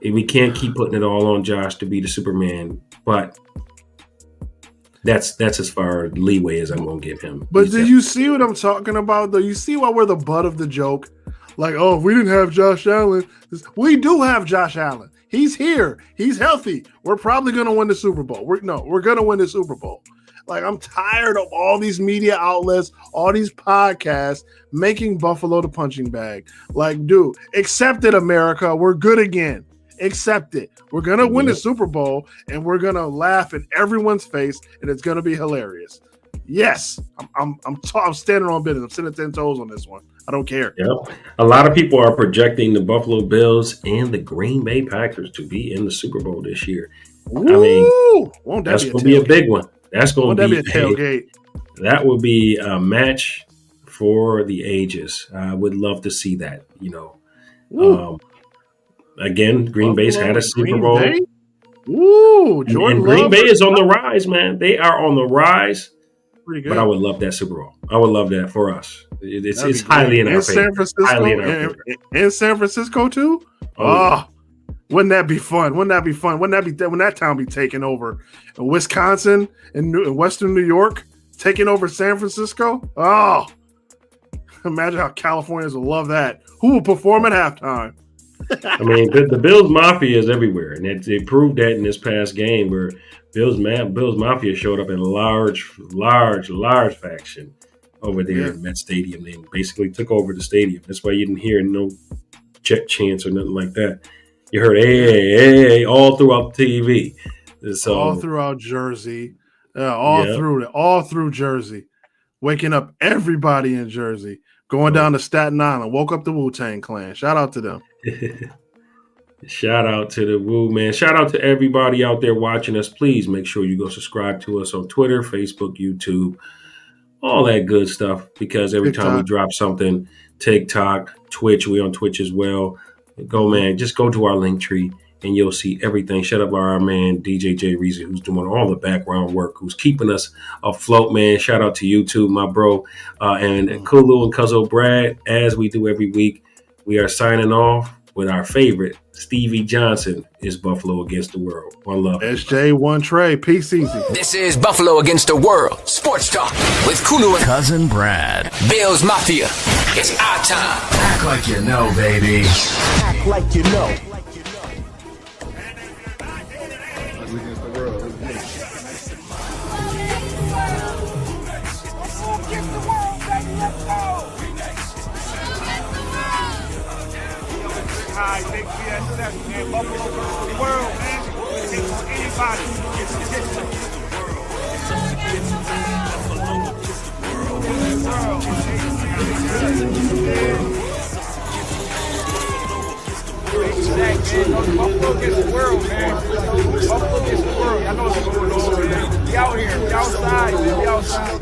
We can't keep putting it all on Josh to be the Superman, but that's as far leeway as I'm going to give him. But do you see what I'm talking about, though? You see why we're the butt of the joke? Like, oh, if we didn't have Josh Allen. We do have Josh Allen. He's here. He's healthy. We're probably going to win the Super Bowl. We're going to win the Super Bowl. Like, I'm tired of all these media outlets, all these podcasts making Buffalo the punching bag. Like, dude, accept it, America. We're good again. Accept it. We're going to win the Super Bowl, and we're going to laugh in everyone's face, and it's going to be hilarious. Yes, I'm standing on business. I'm sitting 10 toes on this one. I don't care. Yeah. A lot of people are projecting the Buffalo Bills and the Green Bay Packers to be in the Super Bowl this year. Ooh, I mean, that's going to be a big one. That's going to be a tailgate. That would be a match for the ages. I would love to see that, you know. Again, Green Bay's had a Super Bowl. Ooh, and Green Bay is on the rise, man. They are on the rise. Pretty good. But I would love that Super Bowl. I would love that for us. It's highly in our favor. In San Francisco too? Oh, wouldn't that be fun? Wouldn't that be fun? Wouldn't that be when that town be taken over? And Wisconsin and Western New York taking over San Francisco? Oh, imagine how Californians will love that. Who will perform at halftime? I mean, the Bills Mafia is everywhere, and they proved that in this past game where Bills Mafia showed up in a large faction over there in that stadium. They basically took over the stadium. That's why you didn't hear no jet chants or nothing like that. You heard hey all throughout the TV. So, all throughout Jersey, all through Jersey, waking up everybody in Jersey. Going down to Staten Island, woke up the Wu-Tang Clan. Shout out to them. Shout out to the Wu, man. Shout out to everybody out there watching us. Please make sure you go subscribe to us on Twitter, Facebook, YouTube, all that good stuff. Because every time we drop something, TikTok, Twitch, we on Twitch as well. Go, man. Just go to our link tree and you'll see everything. Shout out to our man, DJ J. Reezy, who's doing all the background work, who's keeping us afloat, man. Shout out to you too, my bro. And Kulu Cuzin Brad, as we do every week, we are signing off with our favorite, Stevie Johnson, is Buffalo Against the World. One love. SJ1 Trey. Peace easy. This is Buffalo Against the World Sports Talk with Kulu Cuzin Brad. Bills Mafia. It's our time. Act like you know, baby. Act like you know. Big BSS, man. Buffalo against the world, man. Take on anybody. Buffalo against the world. man. Buffalo against the world, man. Buffalo against the world. I know what's going on, man. We out here. We outside, man. We outside.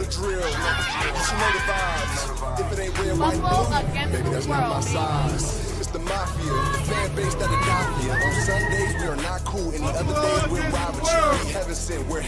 Buffalo against the world. It's the mafia, the fan base that adopt you. On Sundays we are not cool, and the other days we're robbing. We heaven sent, we're